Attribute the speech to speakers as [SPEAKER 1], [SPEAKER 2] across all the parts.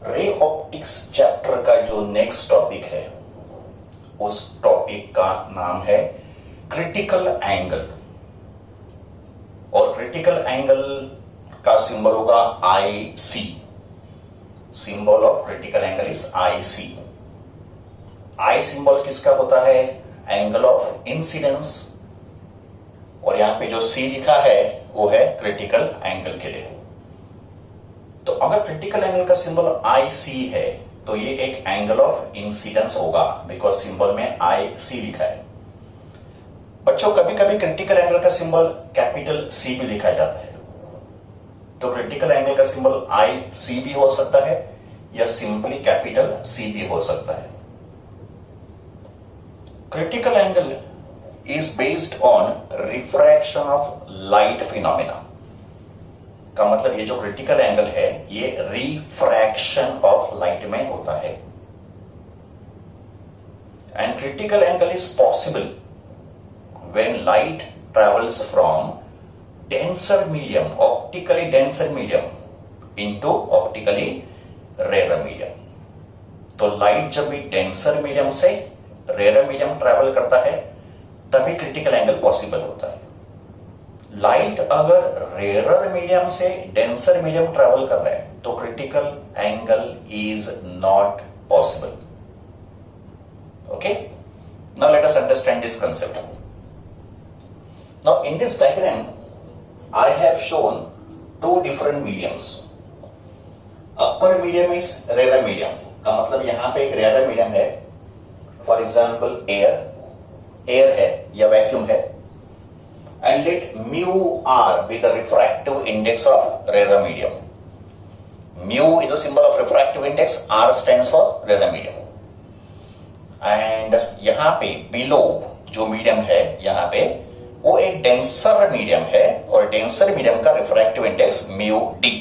[SPEAKER 1] Ray optics chapter का जो next topic है उस टॉपिक का नाम है क्रिटिकल एंगल। और क्रिटिकल एंगल का सिंबल होगा I C. Symbol of critical angle is I C. I symbol किसका होता है? Angle of incidence. और यहां पे जो सी लिखा है वो है क्रिटिकल एंगल के लिए। तो अगर क्रिटिकल एंगल का सिंबल आई सी है तो ये एक एंगल ऑफ इंसिडेंस होगा, बिकॉज सिंबल में आई सी लिखा है। बच्चों कभी कभी क्रिटिकल एंगल का सिंबल कैपिटल सी भी लिखा जाता है, तो क्रिटिकल एंगल का सिंबल आई सी भी हो सकता है या सिंपली कैपिटल सी भी हो सकता है। Critical angle is based on refraction of light phenomena. का मतलब ये जो क्रिटिकल एंगल है ये रिफ्रैक्शन ऑफ लाइट में होता है। And critical angle is possible when light travels from denser medium, optically denser medium into optically rarer medium. तो लाइट जब भी डेंसर मीडियम से रेयर मीडियम ट्रेवल करता है तभी क्रिटिकल एंगल पॉसिबल होता है। लाइट अगर रेयर मीडियम से डेंसर मीडियम ट्रेवल कर रहा है तो critical angle is not possible. Okay, now let us understand this concept. Now in this diagram I have shown two different mediums. Upper medium is rarer medium, का मतलब यहां पे एक रेयर मीडियम है, फॉर एग्जाम्पल एयर है या vacuum है, and let mu r be the refractive index of rarer medium. Mu is a symbol of refractive index, r stands for rarer medium. And यहां पे below जो medium है यहां पे वो एक डेंसर मीडियम है और डेंसर मीडियम का refractive index mu d.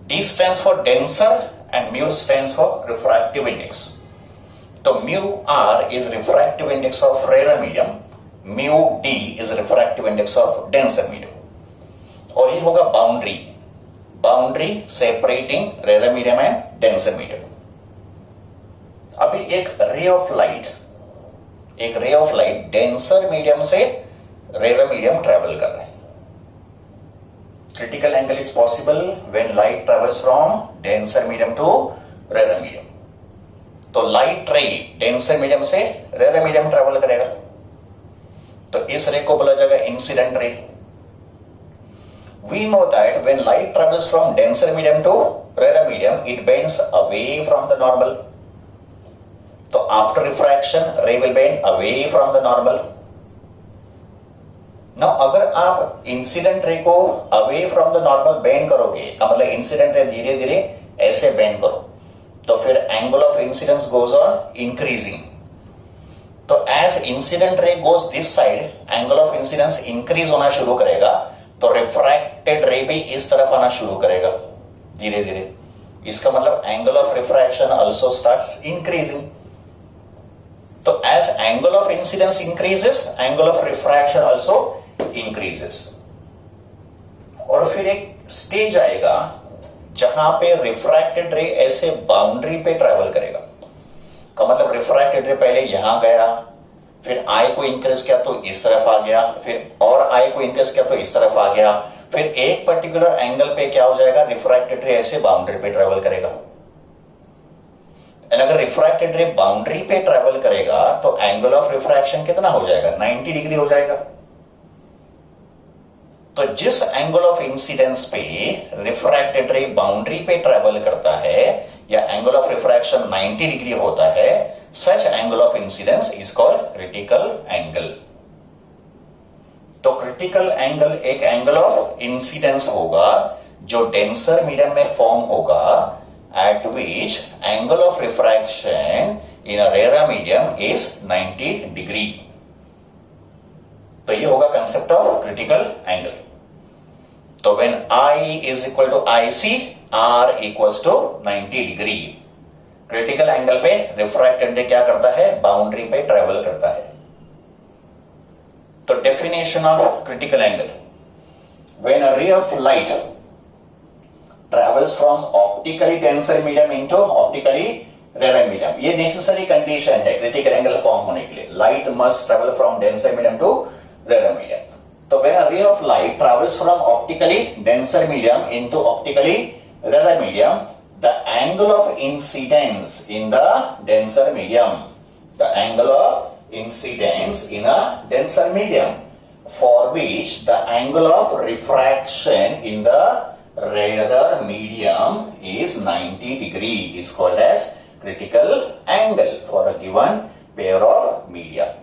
[SPEAKER 1] d stands for denser and mu stands for refractive index. तो mu r is refractive index of rarer medium, mu d is refractive index of denser medium. और ये होगा boundary separating rarer medium and denser medium. अभी एक ray of light denser medium से rarer medium travel कर रहा है। Critical angle is possible when light travels from denser medium to rare medium. तो लाइट रे डेंसर मीडियम से rarer medium travel करेगा, तो इस रे को बोला जाएगा incident ray. We know that when light travels from denser medium to rare medium it bends away from the normal. तो after refraction ray will bend away from the normal. Now अगर आप incident ray को away from the normal bend करोगे, का मतलब incident ray धीरे धीरे ऐसे बेंड करो, तो फिर angle of incidence goes on increasing. तो as incident ray goes this side angle of incidence increase होना शुरू करेगा, तो रिफ्रैक्टेड रे भी इस तरफ आना शुरू करेगा धीरे धीरे। इसका मतलब angle of refraction also starts increasing. तो as angle of incidence increases angle of refraction also increases. और फिर एक स्टेज आएगा जहां पे रिफ्रैक्टेड रे ऐसे बाउंड्री पे ट्रेवल करेगा, का मतलब रिफ्रैक्टेड रे पहले यहां गया, फिर आई को इंक्रीज किया तो इस तरफ आ गया, फिर और आई को इंक्रीज किया तो इस तरफ आ गया, फिर एक पर्टिकुलर एंगल पे क्या हो जाएगा, रिफ्रैक्टेड रे ऐसे बाउंड्री पे ट्रेवल करेगा। एंड अगर रिफ्रैक्टेड रे बाउंड्री पे ट्रेवल करेगा तो एंगल ऑफ रिफ्रैक्शन कितना हो जाएगा, 90 डिग्री हो जाएगा। तो जिस एंगल ऑफ इंसिडेंस पे रिफ्रैक्टेड रे बाउंड्री पे ट्रेवल करता है या एंगल ऑफ रिफ्रैक्शन 90 डिग्री होता है, such angle of incidence is called critical angle. तो क्रिटिकल एंगल एक एंगल ऑफ इंसिडेंस होगा जो डेंसर मीडियम में फॉर्म होगा, at which angle of refraction in a rare medium is 90 degree. तो ये होगा कंसेप्ट ऑफ क्रिटिकल एंगल। तो when I is equal to IC, R equals to 90 degree. Critical angle पे refracted ray क्या करता है, बाउंड्री पे ट्रेवल करता है। तो definition of critical angle, when a रे of light travels from optically denser medium into optically rarer medium. ये necessary condition है critical angle form होने के लिए. Light must travel from denser medium to rarer medium. तो when a ray of light travels from optically denser medium into optically rarer medium, the angle of incidence in the denser medium, the angle of incidence in a denser medium, for which the angle of refraction in the rarer medium is 90 degree, is called as critical angle for a given pair of media.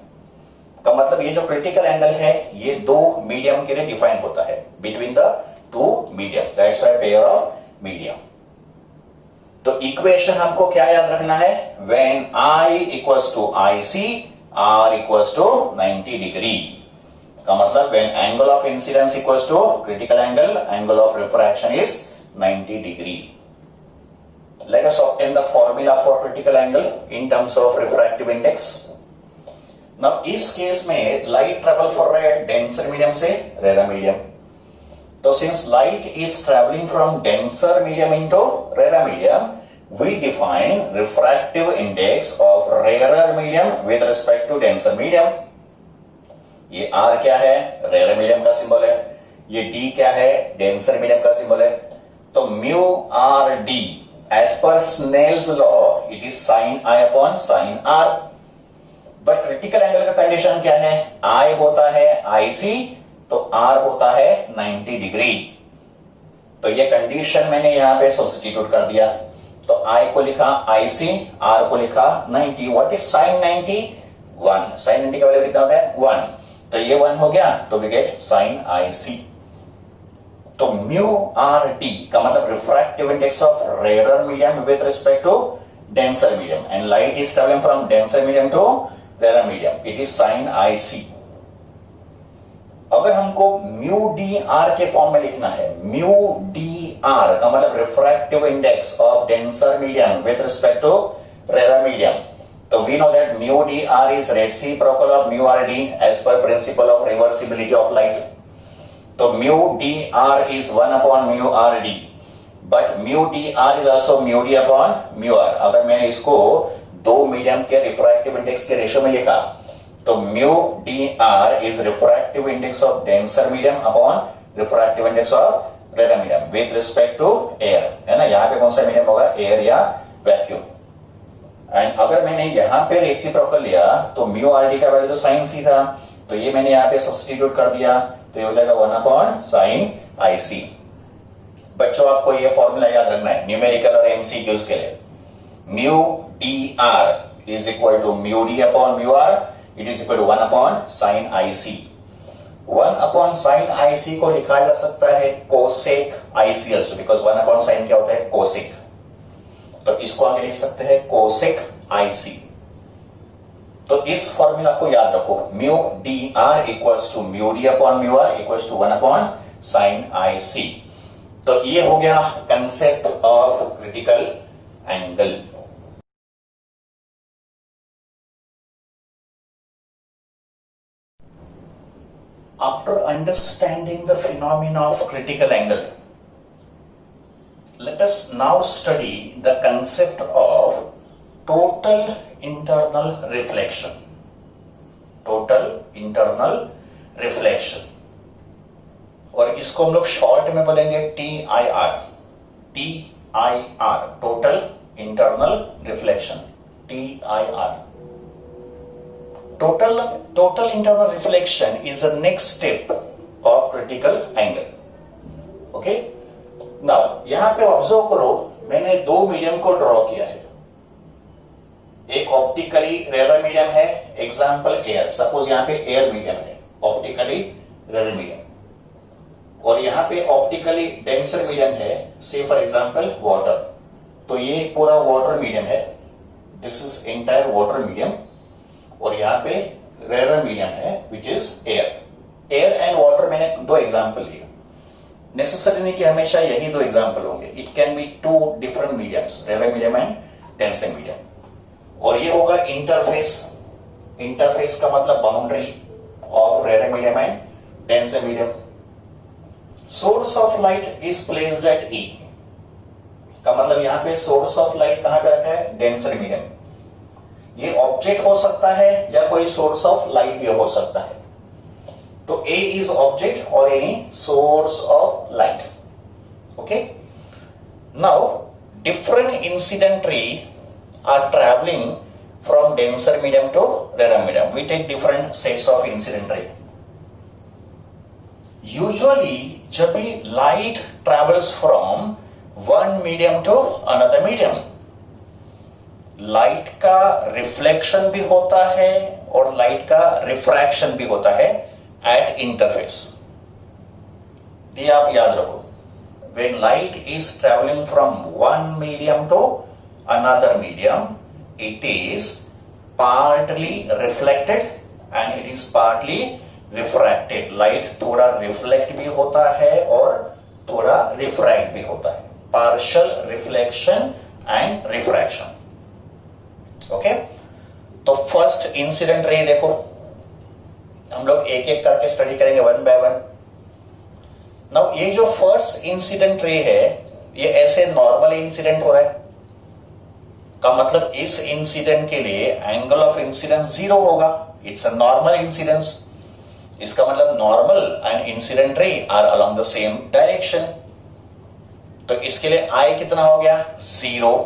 [SPEAKER 1] का मतलब ये जो critical angle है ये दो medium के लिए define होता है, between the two mediums, that's why pair of medium. तो इक्वेशन हमको क्या याद रखना है? When I equals to IC, R equals to 90 degree. का मतलब when angle of incidence equals to critical angle, angle of refraction is 90 degree. Let us obtain the formula for critical angle in terms of refractive index. Now, इस case में light travel फॉर रहा है denser medium से rarer medium. तो since light is travelling from denser medium into rarer medium, we define refractive index of rarer medium with respect to denser medium. ये R क्या है? रेयर मीडियम का symbol है. ये D क्या है? डेंसर मीडियम का सिंबल है. तो mu R D as per Snell's law it is sin I upon sin R. But critical angle का कंडीशन क्या है? I होता है IC, तो R होता है 90 डिग्री. तो ये कंडीशन मैंने यहां पे सब्स्टिट्यूट कर दिया. तो I को लिखा IC, R को लिखा 90. What is sin 90? 1. sin 90 का वैल्यू कितना होता है? 1. तो ये 1 हो गया, तो वी गेट sin IC. तो म्यू आर डी का मतलब refractive index of rare medium with respect to denser medium, and light is travelling from denser medium to rare medium, it is sine IC. अगर हमको mu D R के form में लिखना है, mu D R का मतलब refractive index of denser medium with respect to rare medium, तो we know that mu D R is reciprocal of mu R D as per principle of reversibility of light. तो mu D R is 1 upon mu R D, but mu D R is also mu D upon mu R. अगर मैंने इसको दो medium के refractive index के ratio में लिखा, तो mu D R is refractive index of denser medium upon refractive index of rare medium with respect to air, है ना. यहां पे कौन सा मीडियम होगा? एयर या वैक्यूम. एंड अगर मैंने यहां पे रेसिप्रोकल लिया तो म्यू आर डी का वैल्यू तो साइन सी था, तो ये मैंने यहां पे सब्स्टिट्यूट कर दिया, तो ये हो जाएगा 1 अपॉन साइन IC. बच्चों आपको ये फॉर्मूला याद रखना है न्यूमेरिकल और MCQs के लिए. Mu D R is equal to mu D upon mu R, it is equal to 1 upon sine IC. 1 upon sine IC को लिखा जा सकता है cosec IC also, because 1 upon sine क्या होता है? कोसेक. तो इसको आगे लिख सकते हैं कोसेक IC. तो इस फॉर्मूला को याद रखो, mu D R equals to mu D upon mu R equals to 1 upon sine IC. तो ये हो गया concept of critical angle. After understanding the phenomena of critical angle, let us now study the concept of total internal reflection. Total internal reflection, और इसको हम लोग short में बोलेंगे TIR. TIR, total internal reflection, TIR. Total internal reflection is the next step of critical angle. Okay? Now, यहां पे observe करो, मैंने दो मीडियम को ड्रॉ किया है. एक ऑप्टिकली रेयर मीडियम है, एग्जाम्पल एयर. सपोज यहां पे एयर मीडियम है, ऑप्टिकली रेयर मीडियम, और यहां पे ऑप्टिकली डेंसर मीडियम है, से फॉर एग्जाम्पल वाटर. तो ये पूरा वाटर मीडियम है, this is entire water medium, और यहां पे रेयर मीडियम है which is air. Air and water मैंने दो एग्जाम्पल लिए. नेसेसरी नहीं कि हमेशा यही दो एग्जाम्पल होंगे, it can be two different mediums, rarer medium and denser medium. और ये होगा इंटरफेस. इंटरफेस का मतलब boundary of rare medium and denser medium. Source of light is placed at E. का मतलब यहां पे सोर्स ऑफ लाइट कहां पे रखा है, डेंसर मीडियम। ये ऑब्जेक्ट हो सकता है या कोई सोर्स ऑफ लाइट भी हो सकता है। तो ए इज ऑब्जेक्ट और any source of light. Okay, now different incident ray are travelling from denser medium to rarer medium. We take different sets of incident ray. Usually जब भी light travels from one medium to another medium, light का reflection भी होता है और light का refraction भी होता है at interface. ये आप याद रखो, when light is traveling from one medium to another medium, it is partly reflected and it is partly refracted. Light थोड़ा reflect भी होता है और थोड़ा refract भी होता है. Partial reflection and refraction. Okay? तो first incident ray देखो, हम लोग एक एक करके स्टडी करेंगे वन बाय वन. नाउ ये जो फर्स्ट इंसिडेंट रे है, ये ऐसे नॉर्मल इंसिडेंट हो रहा है का मतलब इस इंसिडेंट के लिए एंगल ऑफ इंसिडेंस 0 होगा. It's a normal incidence. इसका मतलब normal and incident ray are along the same direction. तो इसके लिए आई कितना हो गया, 0.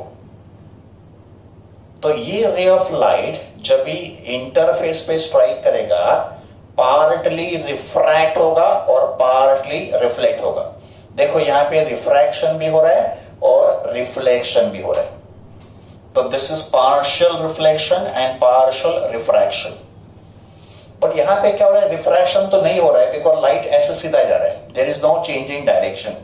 [SPEAKER 1] तो ये रे ऑफ लाइट जब भी इंटरफेस पे स्ट्राइक करेगा, पार्टली रिफ्रैक्ट होगा और पार्टली रिफ्लेक्ट होगा. देखो यहां पे रिफ्रैक्शन भी हो रहा है और रिफ्लेक्शन भी हो रहा है. तो this is partial reflection and partial refraction. But यहां पे क्या हो रहा है, रिफ्रैक्शन तो नहीं हो रहा है बिकॉज लाइट ऐसे सीधा जा रहा है. There is no change in direction.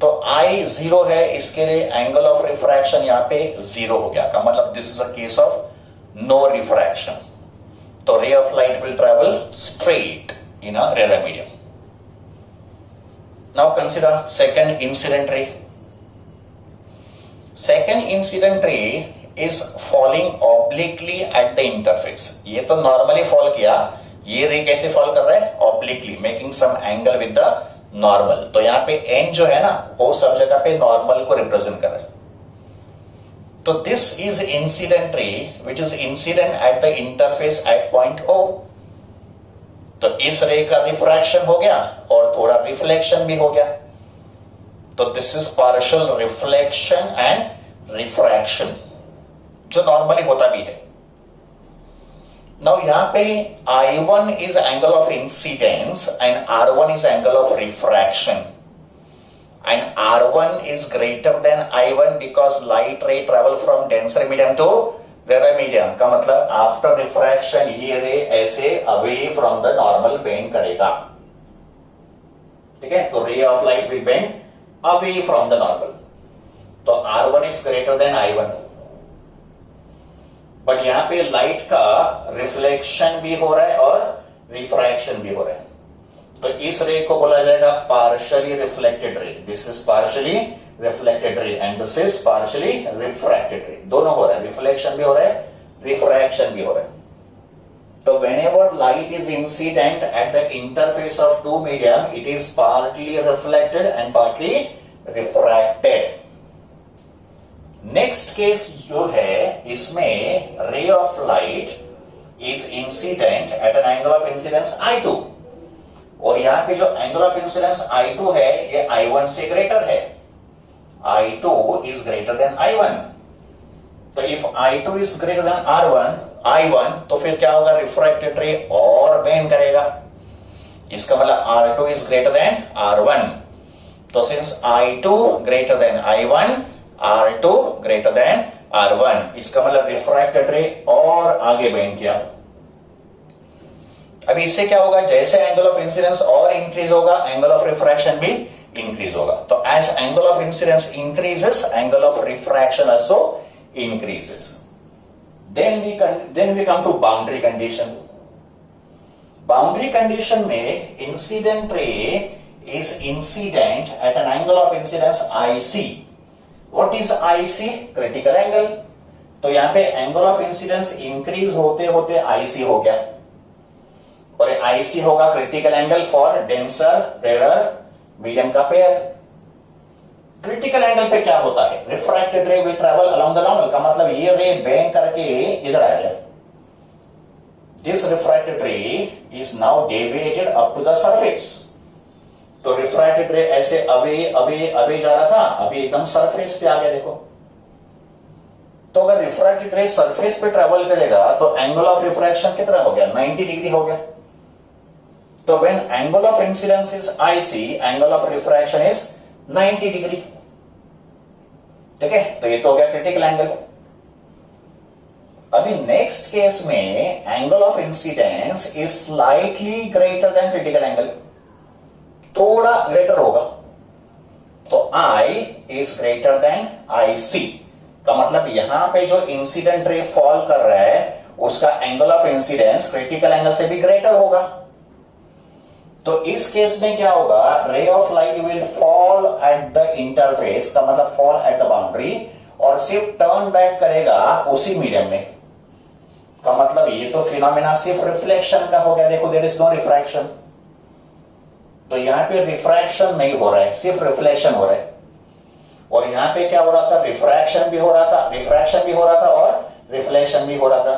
[SPEAKER 1] तो आई 0 है, इसके लिए एंगल ऑफ रिफ्रैक्शन यहां पे 0 हो गया. का मतलब this is a case of no refraction. तो ray of light will travel straight in a rare medium. Now consider second incident ray. Second incident ray is falling obliquely at the interface. ये तो normally fall किया, ये रे कैसे fall कर रहा है, obliquely, making some angle with the normal. तो यहां पे एन जो है ना, वो सब जगह पे नॉर्मल को रिप्रेजेंट कर रहा है. तो this is incident ray which is incident at the interface at point O. तो इस रे का रिफ्रैक्शन हो गया और थोड़ा रिफ्लेक्शन भी हो गया. तो this is partial reflection and refraction, जो नॉर्मली होता भी है. नाउ यहां पे I1 is angle of incidence and R1 is angle of refraction. And R1 is greater than I1 because light ray travel from denser medium to rare medium. का मतलब after refraction ये ray ऐसे away from the normal bend करेगा. ठीक है, तो ray of light will bend away from the normal. तो R1 is greater than I1. But यहां पे लाइट का रिफ्लेक्शन भी हो रहा है और रिफ्रैक्शन भी हो रहा है. तो इस रे को बोला जाएगा partially reflected ray. This is partially reflected ray and this is partially refracted रे. दोनों हो रहा है, रिफ्लेक्शन भी हो रहा है, रिफ्रैक्शन भी हो रहा है. So whenever light is incident at the interface of two medium, it is partly reflected and partly refracted. Next case जो है, इसमें ray of light is incident at an angle of incidence I2. और यहाँ पे जो angle of incidence I2 है, ये I1 से greater है. I2 is greater than I1. तो if I2 is greater than I1, तो फिर क्या होगा, रिफ्रैक्टेड रे और बेंड करेगा. इसका मतलब R2 is greater than R1. तो since I2 greater than I1, R2 greater than R1, इसका मतलब रिफ्रैक्टेड रे और आगे बेंड किया. अभी इससे क्या होगा, जैसे एंगल ऑफ इंसिडेंस और इंक्रीज होगा, एंगल ऑफ रिफ्रैक्शन भी इंक्रीज होगा. तो as angle of incidence increases, angle of refraction also increases. Then we come to boundary condition. Boundary condition में incident ray is incident at an angle of incidence IC. What is IC? Critical angle. तो यहां पे angle of incidence increase होते होते IC हो गया, और IC होगा critical angle for denser rarer medium का pair. क्रिटिकल एंगल पे क्या होता है, refracted ray will travel along the normal, का मतलब ये रे बेंड करके इधर आ गया, this refracted ray is now deviated up to the surface. तो रिफ्रैक्टेड रे ऐसे अवे अवे अवे जा रहा था, अभी एकदम सरफेस पे आ गया देखो। तो अगर रिफ्रैक्टेड रे सरफेस पे ट्रेवल करेगा तो एंगल ऑफ रिफ्रैक्शन कितना हो गया, 90 डिग्री हो गया। तो when angle of incidence is IC, angle of refraction is 90 degree. ठीक है, तो ये तो हो गया क्रिटिकल एंगल। अभी नेक्स्ट केस में angle of incidence is slightly greater than critical angle, थोड़ा ग्रेटर होगा। तो I is greater then IC, का मतलब यहां पे जो इंसिडेंट रे फॉल कर रहा है उसका angle of incidence critical angle से भी ग्रेटर होगा। तो इस केस में क्या होगा, रे of light will fall eight the interface, का मतलब फॉल एट द बाउंड्री, और सिर्फ टर्न बैक करेगा उसी मीडियम में। का मतलब ये तो फिनोमेना सिर्फ रिफ्लेक्शन का हो गया, देखो देयर इज नो रिफ्रैक्शन। तो यहां पे रिफ्रैक्शन नहीं हो रहा है, सिर्फ रिफ्लेक्शन हो रहा है। और यहां पे क्या हो रहा था, रिफ्रैक्शन भी हो रहा था, रिफ्रैक्शन भी हो रहा था और रिफ्लेक्शन भी हो रहा था।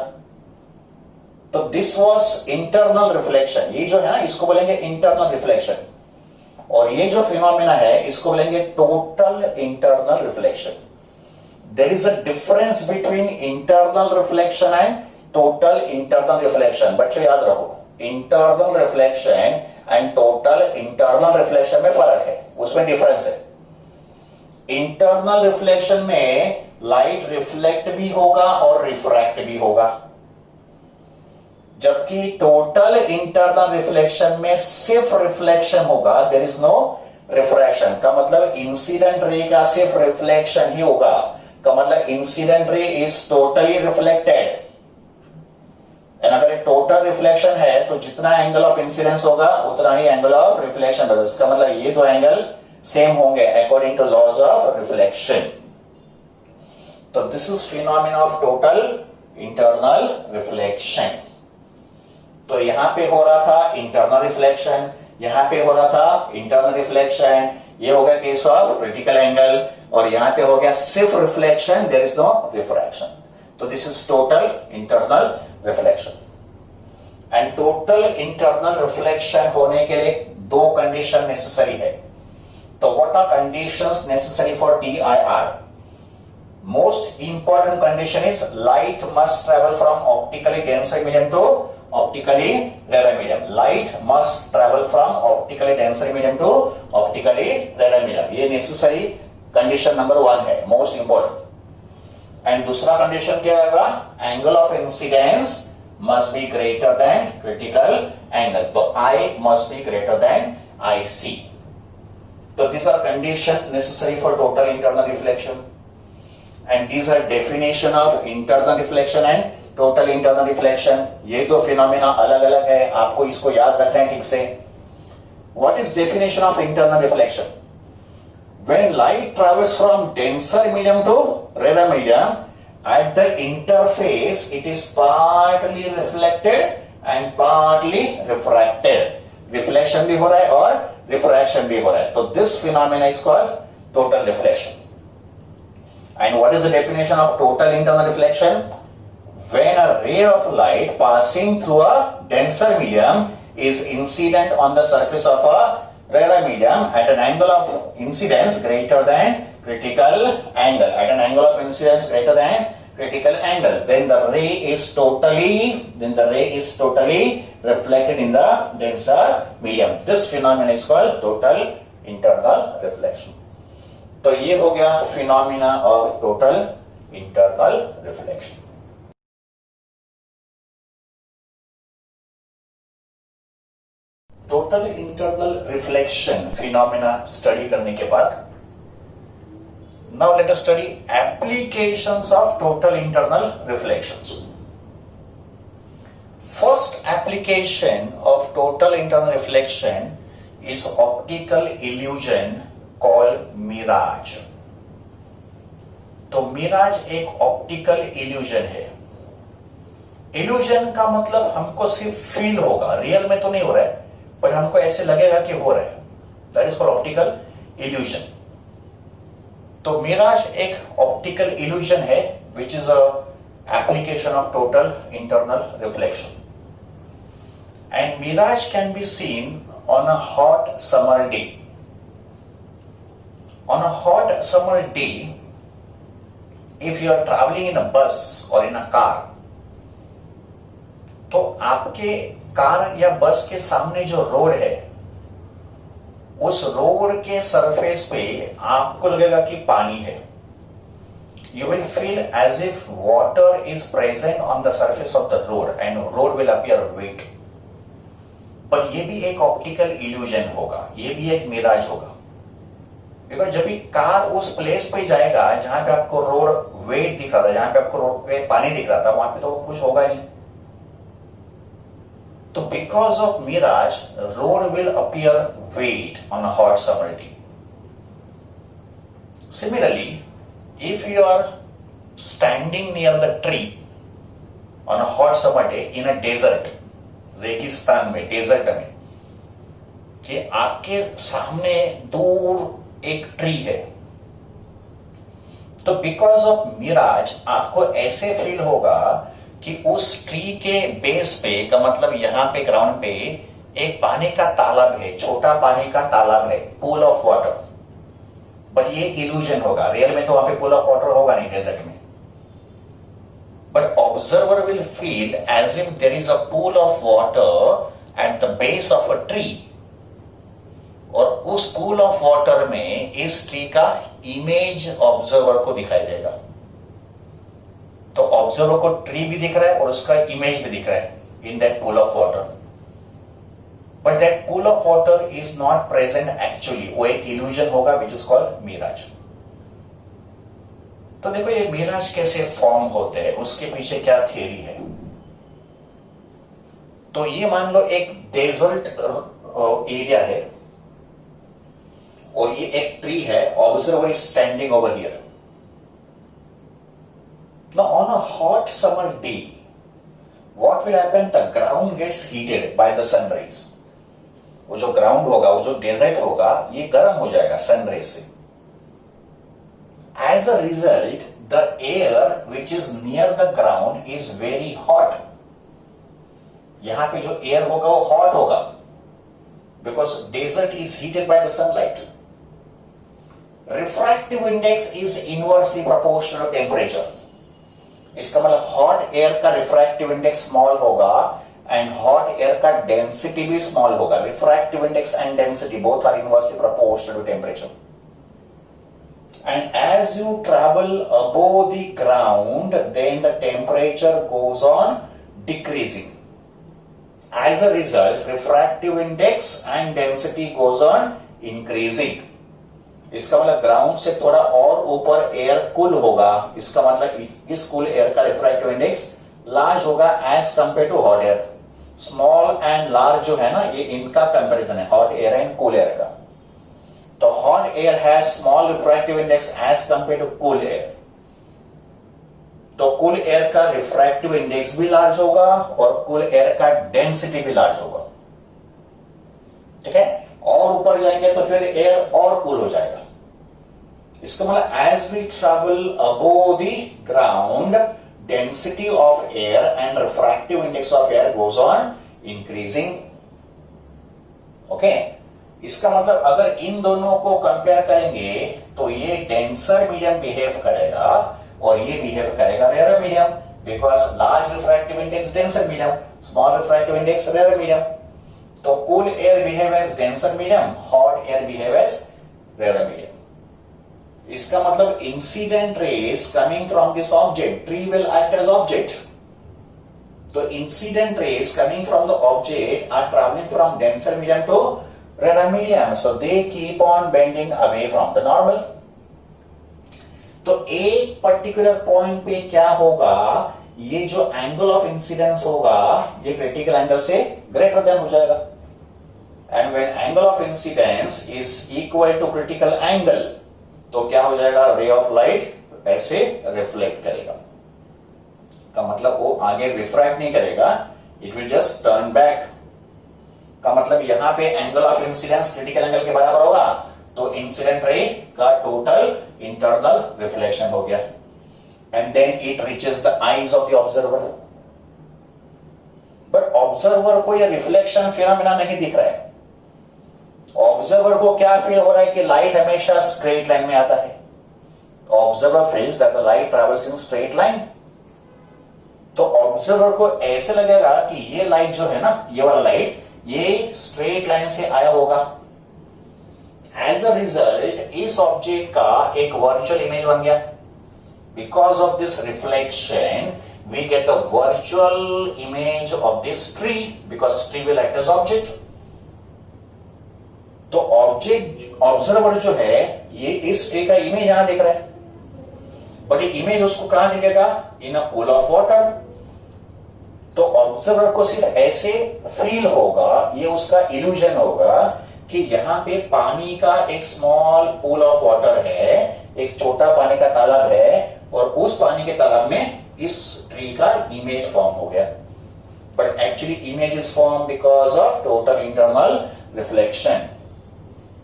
[SPEAKER 1] तो दिस वाज इंटरनल रिफ्लेक्शन, ये जो है ना इसको बोलेंगे इंटरनल रिफ्लेक्शन, और ये जो फिनोमेना है इसको बोलेंगे total internal reflection. There is a difference between internal reflection and total internal reflection. बच्चों याद रखो, internal reflection and total internal reflection में फर्क है, उसमें डिफरेंस है। इंटरनल रिफ्लेक्शन में लाइट रिफ्लेक्ट भी होगा और रिफ्रैक्ट भी होगा, जबकि टोटल इंटरनल रिफ्लेक्शन में सिर्फ रिफ्लेक्शन होगा, देयर इज नो रिफ्रैक्शन। का मतलब इंसिडेंट रे का सिर्फ रिफ्लेक्शन ही होगा, का मतलब incident ray is totally reflected. And अगर टोटल रिफ्लेक्शन है तो जितना एंगल ऑफ इंसिडेंस होगा उतना ही एंगल ऑफ रिफ्लेक्शन होगा। इसका मतलब ये दो एंगल सेम होंगे according to laws of reflection. तो this is phenomena of total internal reflection. तो यहां पे हो रहा था इंटरनल रिफ्लेक्शन, यहां पे हो रहा था इंटरनल रिफ्लेक्शन, ये हो गया केस ऑफ क्रिटिकल एंगल, और यहां पे हो गया सिर्फ reflection, there is no refraction. तो this is total internal reflection. And total internal reflection होने के लिए दो कंडीशन नेसेसरी है। तो what are conditions necessary for TIR? Most important condition is light must travel from optically denser medium to optically rarer medium. Light must travel from optically denser medium to optically rarer medium. ये necessary condition number 1 है, most important. And दूसरा condition क्या होगा? Angle of incidence must be greater than critical angle. तो I must be greater than IC. So these are condition necessary for total internal reflection. And these are definition of internal reflection and total internal reflection. ये दो phenomena अलग अलग है, आपको इसको याद रखना है ठीक से। What is definition of internal reflection? When light travels from denser medium to rarer medium, at the interface it is partly reflected and partly refracted. Reflection भी हो रहा है और refraction भी हो रहा है। तो this phenomena is called total reflection. And what is the definition of total internal reflection? When a ray of light passing through a denser medium is incident on the surface of a rarer medium at an angle of incidence greater than critical angle, at an angle of incidence greater than critical angle, then the ray is totally reflected in the denser medium. This phenomenon is called total internal reflection. तो ये हो गया phenomena of total internal reflection. Total internal reflection phenomena study करने के बाद now let us study applications of total internal reflections. First application of total internal reflection is optical illusion called mirage. तो mirage एक optical illusion है। Illusion का मतलब हमको सिर्फ फील होगा, रियल में तो नहीं हो रहा है, पर हमको ऐसे लगेगा कि हो रहा है। That is called optical illusion. तो मिराज एक ऑप्टिकल इल्यूजन है which is a application of total internal reflection and mirage can be seen on a hot summer day. On a hot summer day, if you are traveling in a bus or in a car, तो आपके car या बस के सामने जो road है उस road के सरफेस पे आपको लगेगा कि पानी है. You will feel as if water is present on the surface of the road and road will appear wet. पर ये भी एक ऑप्टिकल इल्यूजन होगा, ये भी एक मिराज होगा. बिकॉज जब भी कार उस प्लेस पे जाएगा जहां पे आपको रोड वेट दिख रहा था, जहां पे आपको रोड पे पानी दिख रहा था, वहां पे तो कुछ होगा नहीं. तो because of mirage road will appear wet on a hot summer day. Similarly if you are standing near the tree on a hot summer day in a desert, रेगिस्तान में, डेजर्ट में, कि आपके सामने दूर एक ट्री है, तो बिकॉज ऑफ मिराज आपको ऐसे फील होगा कि उस ट्री के बेस पे, का मतलब यहां पे ग्राउंड पे एक पानी का तालाब है, छोटा पानी का तालाब है, पूल ऑफ वाटर. बट ये एक इल्यूजन होगा, रियल में तो वहां पे पूल ऑफ वाटर होगा नहीं डेजर्ट में. But observer will feel as if there is a pool of water at the base of a tree. और उस पूल ऑफ वाटर में इस ट्री का इमेज ऑब्जर्वर को दिखाई देगा. तो ऑब्जर्वर को ट्री भी दिख रहा है और उसका इमेज भी दिख रहा है in that pool of water. But that pool of water is not present actually, वो एक इल्यूजन होगा विच इज कॉल्ड मिराज. तो देखो ये मिराज कैसे फॉर्म होते हैं, उसके पीछे क्या थियरी है. तो ये मान लो एक डेजर्ट एरिया है और ये एक ट्री है, observer is standing over here. Now on a hot summer day what will happen, the ground gets heated by the sunrise. वो जो ग्राउंड होगा, वो जो डेजर्ट होगा, ये गर्म हो जाएगा सनराइज से. As a result the air which is near the ground is very hot. यहां पे जो एयर होगा वो हॉट होगा because desert is heated by the sunlight. Refractive index is inversely proportional to temperature. इसका मतलब हॉट एयर का refractive index small होगा एंड हॉट एयर का डेंसिटी भी स्मॉल होगा. Refractive index and density both are inversely proportional to temperature. And as you travel above the ground, then the temperature goes on decreasing. As a result, refractive index and density goes on increasing. इसका मतलब ground से थोड़ा और ऊपर air cool होगा, इसका मतलब इस कूल एयर का रिफ्रैक्टिव इंडेक्स लार्ज होगा as compare to hot air. Small and large जो है ना, ये इनका कंपैरिजन है, hot air and cool air का. तो hot air has small refractive index as compare to cool air. तो कूल एयर का रिफ्रैक्टिव इंडेक्स भी लार्ज होगा और कूल एयर का डेंसिटी भी लार्ज होगा. ठीक है, और ऊपर जाएंगे तो फिर एयर और कूल हो जाएगा. इसका मतलब as we travel above the ground, density of air and refractive index of air goes on increasing. Okay, इसका मतलब अगर इन दोनों को कंपेयर करेंगे तो ये डेंसर मीडियम बिहेव करेगा और ये बिहेव करेगा rare medium, because large refractive index denser medium, small refractive index rare medium. तो cool air behave as denser medium, hot air behave as rare medium. इसका मतलब incident rays coming from this object, tree will act as object. तो incident rays coming from the object are travelling from denser medium to rare medium, so they keep on bending away from the normal. तो एक particular point पे क्या होगा, ये जो angle of incidence होगा ये क्रिटिकल एंगल से ग्रेटर देन हो जाएगा. And when angle of incidence is equal to critical angle, तो क्या हो जाएगा, रे ऑफ लाइट ऐसे रिफ्लेक्ट करेगा. का मतलब वो आगे रिफ्रैक्ट नहीं करेगा, it will just turn back. का मतलब यहां पे angle of incidence critical angle के बराबर होगा तो इंसिडेंट रे का टोटल इंटरनल रिफ्लेक्शन हो गया, and then it reaches the eyes of the observer. But observer को यह रिफ्लेक्शन फिनोमेना नहीं दिख रहा है। ऑब्जर्वर को क्या फील हो रहा है कि लाइट हमेशा स्ट्रेट लाइन में आता है। Observer feels that the light travels in straight line. तो ऑब्जर्वर को ऐसे लगेगा कि ये लाइट जो है ना, ये वाला लाइट, ये स्ट्रेट लाइन से आया होगा। एज अ रिजल्ट इस ऑब्जेक्ट का एक वर्चुअल इमेज बन गया। Because of this reflection we get a virtual image of this tree because tree will act as object. तो ऑब्जेक्ट ऑब्जर्वर जो है ये इस ट्री का इमेज यहां दिख रहा है, बट ये इमेज उसको कहां दिखेगा? इन अ पूल ऑफ वाटर। तो ऑब्जर्वर को सिर्फ ऐसे फील होगा, ये उसका इल्यूजन होगा कि यहां पे पानी का एक स्मॉल पूल ऑफ वाटर है, एक छोटा पानी का तालाब है, और उस पानी के तालाब में इस ट्री का इमेज फॉर्म हो गया। But actually image is form because of total internal reflection.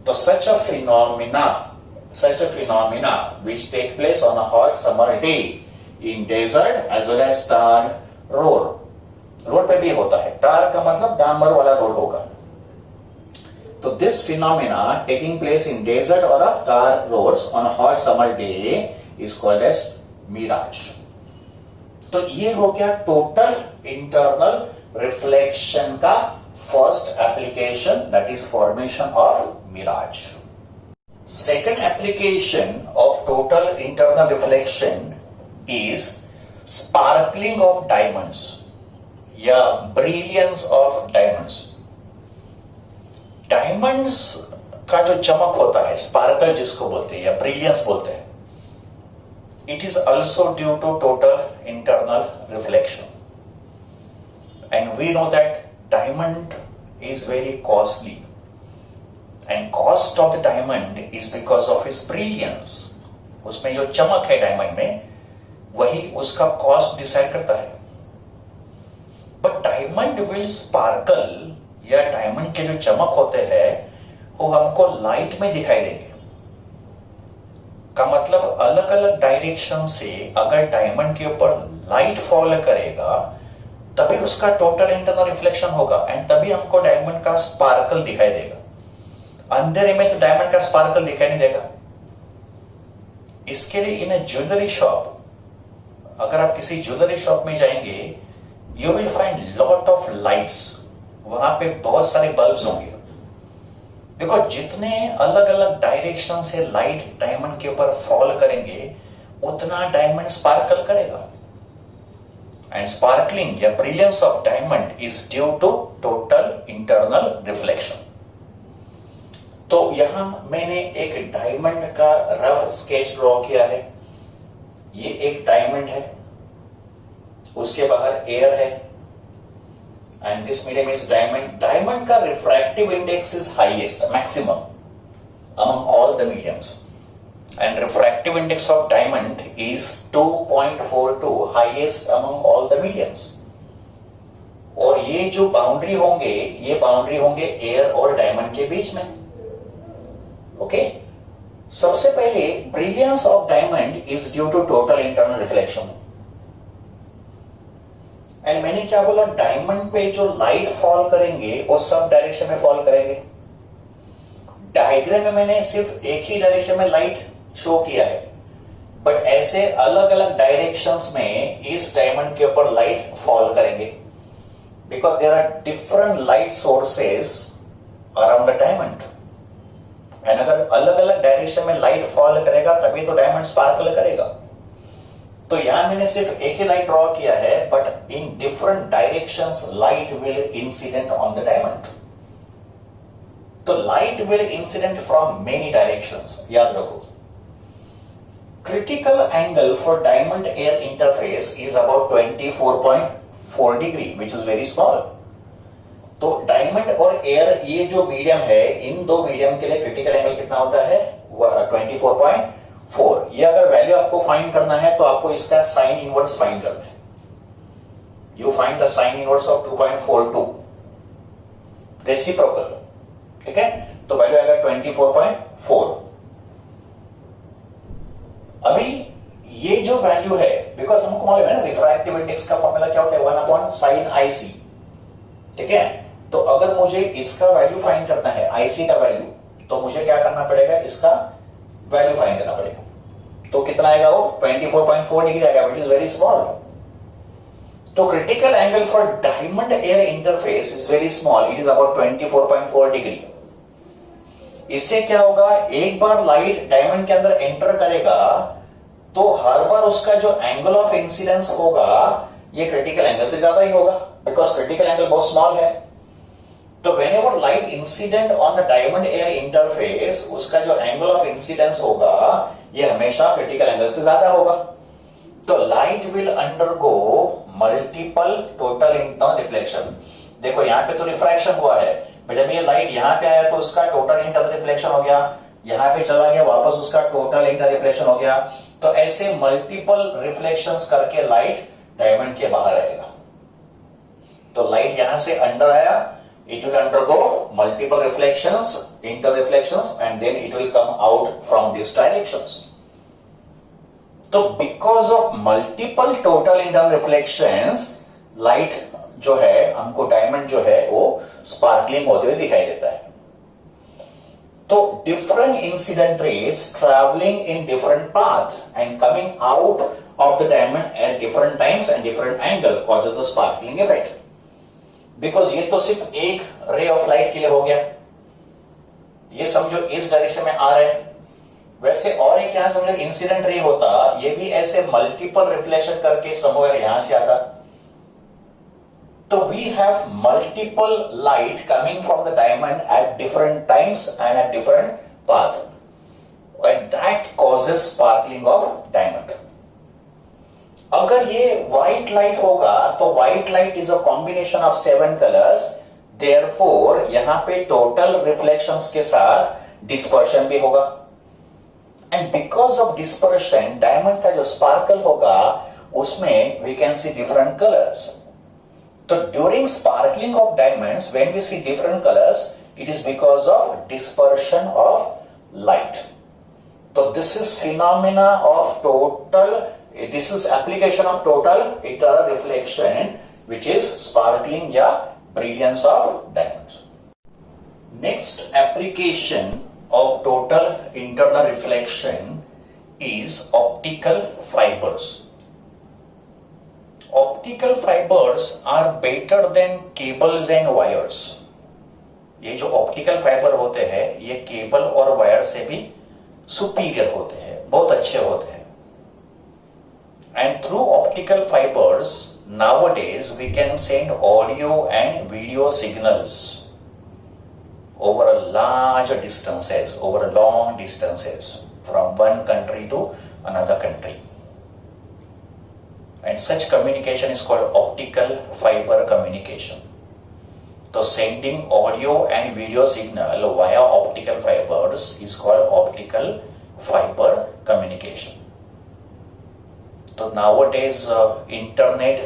[SPEAKER 1] तो such a phenomena which take place on a hot summer day in desert as well as tar road. Road पे भी होता है, टार का मतलब डामर वाला रोड होगा। तो this phenomena taking place in desert or a tar roads on a hot summer day is called as mirage. तो ये हो गया टोटल इंटरनल रिफ्लेक्शन का first application, that is formation of mirage. Second application of total internal reflection is sparkling of diamonds या brilliance of diamonds. Diamonds का जो चमक होता है, स्पार्कल जिसको बोलते हैं या ब्रिलियंस बोलते हैं, it is also due to total internal reflection. And we know that diamond is very costly. And cost of the diamond is because of its brilliance. उसमें जो चमक है डायमंड में, वही उसका कॉस्ट डिसाइड करता है। बट डायमंड विल स्पार्कल, या डायमंड के जो चमक होते हैं वो हमको लाइट में दिखाई देंगे। का मतलब अलग अलग डायरेक्शन से अगर डायमंड के ऊपर लाइट फॉल करेगा तभी उसका टोटल इंटरनल रिफ्लेक्शन होगा, एंड तभी हमको डायमंड का स्पार्कल दिखाई देगा। अंधेरे में तो डायमंड का स्पार्कल दिखाई नहीं देगा। इसके लिए इन ए ज्वेलरी शॉप, अगर आप किसी ज्वेलरी शॉप में जाएंगे, you will find lot of lights. वहां पे बहुत सारे बल्ब्स होंगे, बिकॉज जितने अलग अलग डायरेक्शन से लाइट डायमंड के ऊपर फॉल करेंगे उतना डायमंड स्पार्कल करेगा। एंड स्पार्कलिंग या brilliance of diamond is due to total internal reflection. तो यहां मैंने एक डायमंड का रफ स्केच ड्रॉ किया है। ये एक डायमंड है, उसके बाहर एयर है, and this medium is diamond. Diamond का refractive index is highest, maximum among all the mediums, and refractive index of diamond is 2.42, highest among all the mediums. और ये जो बाउंड्री होंगे, ये बाउंड्री होंगे एयर और डायमंड के बीच में। ओके, सबसे पहले brilliance of diamond is due to total internal reflection. And मैंने क्या बोला, डायमंड पे जो लाइट फॉल करेंगे वो सब डायरेक्शन में फॉल करेंगे। डायग्राम में मैंने सिर्फ एक ही डायरेक्शन में लाइट शो किया है, बट ऐसे अलग अलग डायरेक्शंस में इस डायमंड के ऊपर लाइट फॉल करेंगे, because there are different light sources around the diamond. And अगर अलग अलग डायरेक्शन में लाइट फॉल करेगा तभी तो डायमंड स्पार्कल करेगा। तो यहां मैंने सिर्फ एक ही लाइट ड्रॉ किया है, but in different directions light will incident on the diamond. तो light will incident from many directions, याद रखो। Critical angle for diamond air interface is about 24.4 degree, which is very small. तो diamond और air ये जो medium है, इन दो medium के लिए क्रिटिकल एंगल कितना होता है? 24.4। ये अगर वैल्यू आपको फाइंड करना है तो आपको इसका साइन इनवर्स फाइंड करना है। You find the sign inverse of 2.42 reciprocal, ठीक है। तो वैल्यू आएगा 24.4। अभी ये जो वैल्यू है, बिकॉज हमको मालूम है ना रिफ्रैक्टिव इंडेक्स का फॉर्मूला क्या होता है, 1/sin IC, ठीक है। तो अगर मुझे इसका वैल्यू फाइंड करना है, IC का वैल्यू, तो मुझे क्या करना पड़ेगा, इसका वैल्यू फाइंड करना पड़ेगा। तो कितना आएगा वो 24.4 डिग्री आएगा, विच इज वेरी स्मॉल। तो critical angle for diamond air interface is very small, it is about 24.4 degree. इससे क्या होगा, एक बार लाइट डायमंड के अंदर एंटर करेगा तो हर बार उसका जो एंगल ऑफ इंसिडेंस होगा ये क्रिटिकल एंगल से ज्यादा ही होगा, बिकॉज क्रिटिकल एंगल बहुत स्मॉल है। तो whenever light incident on the diamond air interface, उसका जो एंगल ऑफ इंसिडेंस होगा ये हमेशा क्रिटिकल एंगल से ज्यादा होगा। तो light will undergo multiple total internal reflection. देखो यहां पे तो रिफ्रैक्शन हुआ है, जब ये लाइट यहां पे आया तो उसका टोटल इंटरनल रिफ्लेक्शन हो गया, यहां पे चला गया वापस उसका टोटल इंटरनल रिफ्लेक्शन हो गया। तो ऐसे मल्टीपल रिफ्लेक्शंस करके लाइट डायमंड के बाहर आएगा। तो लाइट यहां से अंदर आया, it will undergo multiple reflections, interreflections, and then it will come out from these directions. तो because of multiple total internal reflections, light जो है हमको डायमंड जो है वो स्पार्कलिंग होते हुए दिखाई देता है। तो different incident rays traveling in different path and coming out of the diamond at different times and different angle causes the sparkling effect. Because ये तो सिर्फ एक रे ऑफ लाइट के लिए हो गया, ये समझो इस डायरेक्शन में आ रहा है। वैसे और एक यहां समझो इंसिडेंट रे होता, ये भी ऐसे मल्टीपल रिफ्लेक्शन करके समवेयर यहां से आता। तो we have multiple light coming from the diamond at different times and at different path, and that causes sparkling of diamond. अगर ये व्हाइट लाइट होगा तो white light is a combination of 7 colours, therefore यहां पे total reflections के साथ dispersion भी होगा, and because of dispersion diamond का जो स्पार्कल होगा उसमें we can see different colours. तो during sparkling of diamonds when we see different colours, it is because of dispersion of light. तो this is phenomena of total, this is application of total internal reflection, which is sparkling या brilliance of diamonds. Next application of total internal reflection is optical fibers. Optical fibers are better than cables and wires. ये जो optical fibre होते हैं ये cable और wire से भी superior होते हैं, बहुत अच्छे होते हैं। And through optical fibers, nowadays we can send audio and video signals over a large distances, over long distances, from one country to another country. And such communication is called optical fiber communication. So sending audio and video signal via optical fibers is called optical fiber communication. तो nowadays internet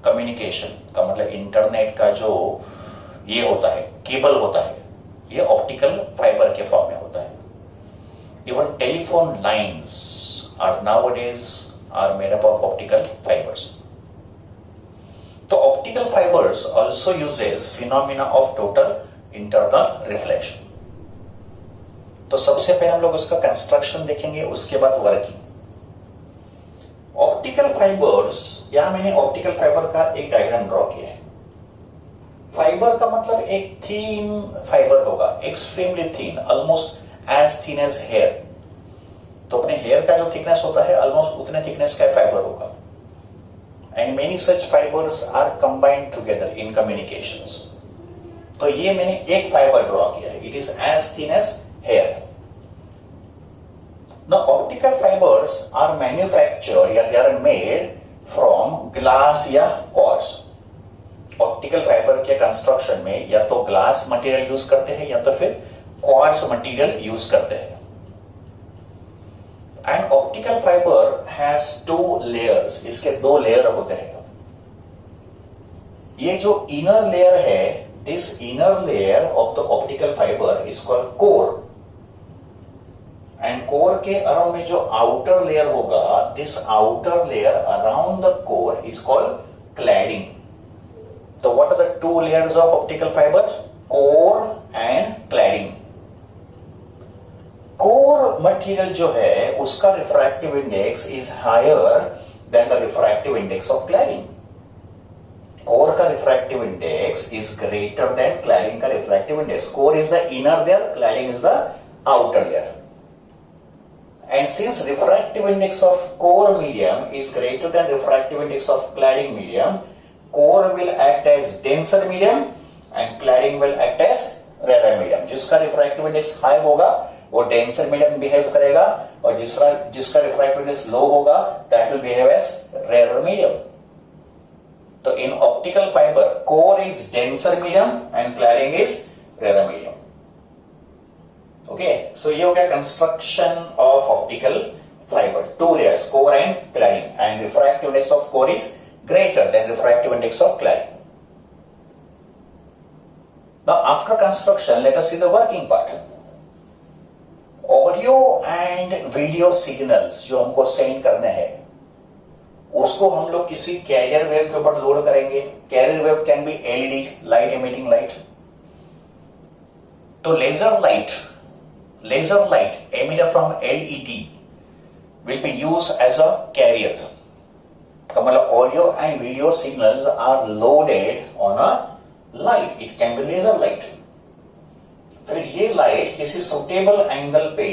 [SPEAKER 1] communication का मतलब internet का जो ये होता है cable होता है, ये ऑप्टिकल फाइबर के फॉर्म में होता है। Even telephone lines are nowadays are made up of optical fibres. तो optical fibres also uses phenomena of total internal reflection. तो सबसे पहले हम लोग उसका कंस्ट्रक्शन देखेंगे, उसके बाद वर्किंग। ऑप्टिकल फाइबर्स, यहां मैंने ऑप्टिकल फाइबर का एक डायग्राम ड्रॉ किया है। फाइबर का मतलब एक थीन फाइबर होगा, एक्सट्रीमली थीन, almost as thin as hair. तो अपने हेयर का जो थिकनेस होता है ऑलमोस्ट उतने थिकनेस का फाइबर होगा, and many such fibres are combined together in communications. तो ये मैंने एक फाइबर ड्रॉ किया है, it is as thin as hair. Now optical fibers are manufactured या they are made from glass या quartz. ऑप्टिकल फाइबर के कंस्ट्रक्शन में या तो ग्लास मटेरियल यूज करते हैं या तो फिर क्वार्ट्ज मटेरियल यूज करते हैं। And optical fibre has 2 layers, इसके 2 लेयर होते हैं। ये जो इनर लेयर है this inner layer of the optical fiber is called core. And core के अराउंड में जो outer layer होगा, this outer layer around the core is called cladding. So what are the two layers of optical fiber? Core and cladding. Core material जो है उसका refractive index is higher than the refractive index of cladding. Core का refractive index is greater than cladding का refractive index. Core is the inner layer, cladding is the outer layer. And since refractive index of core medium is greater than refractive index of cladding medium, core will act as denser medium and cladding will act as rarer medium. जिसका refractive index high होगा वो denser medium behave करेगा और जिसका refractive index low होगा that will behave as rarer medium. तो in optical fiber, core is denser medium and cladding is rarer medium. Okay, so ये हो गया construction of optical fiber. Two layers, core and cladding, and refractive index of core is greater than refractive index of cladding. Now, after construction, let us see the working part. Audio and video signals जो हमको send करने हैं उसको हम लोग किसी carrier wave के ऊपर लोड करेंगे. Carrier wave can be LED, light emitting light. तो laser light emitted from LED will be used as a carrier. का मतलब audio and video signals are loaded on a light. It can be laser light. फिर ये light किसी suitable angle पे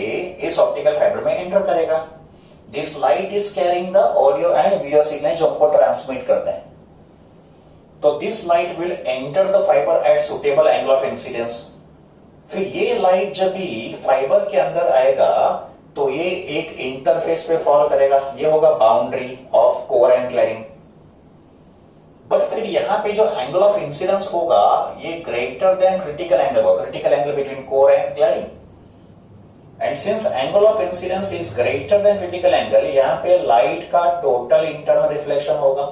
[SPEAKER 1] इस optical fibre में enter करेगा. This light is carrying the audio and video signal जो हमको ट्रांसमिट करना है. तो this light will enter the fibre at suitable angle of incidence. फिर ये लाइट जब भी फाइबर के अंदर आएगा तो ये एक इंटरफेस पे फॉल करेगा. ये होगा boundary of core and cladding. But फिर यहां पे जो एंगल ऑफ इंसिडेंस होगा ये ग्रेटर देन क्रिटिकल एंगल होगा. Critical angle between core and cladding. And since angle of incidence is greater than critical angle, यहां पे लाइट का टोटल इंटरनल रिफ्लेक्शन होगा.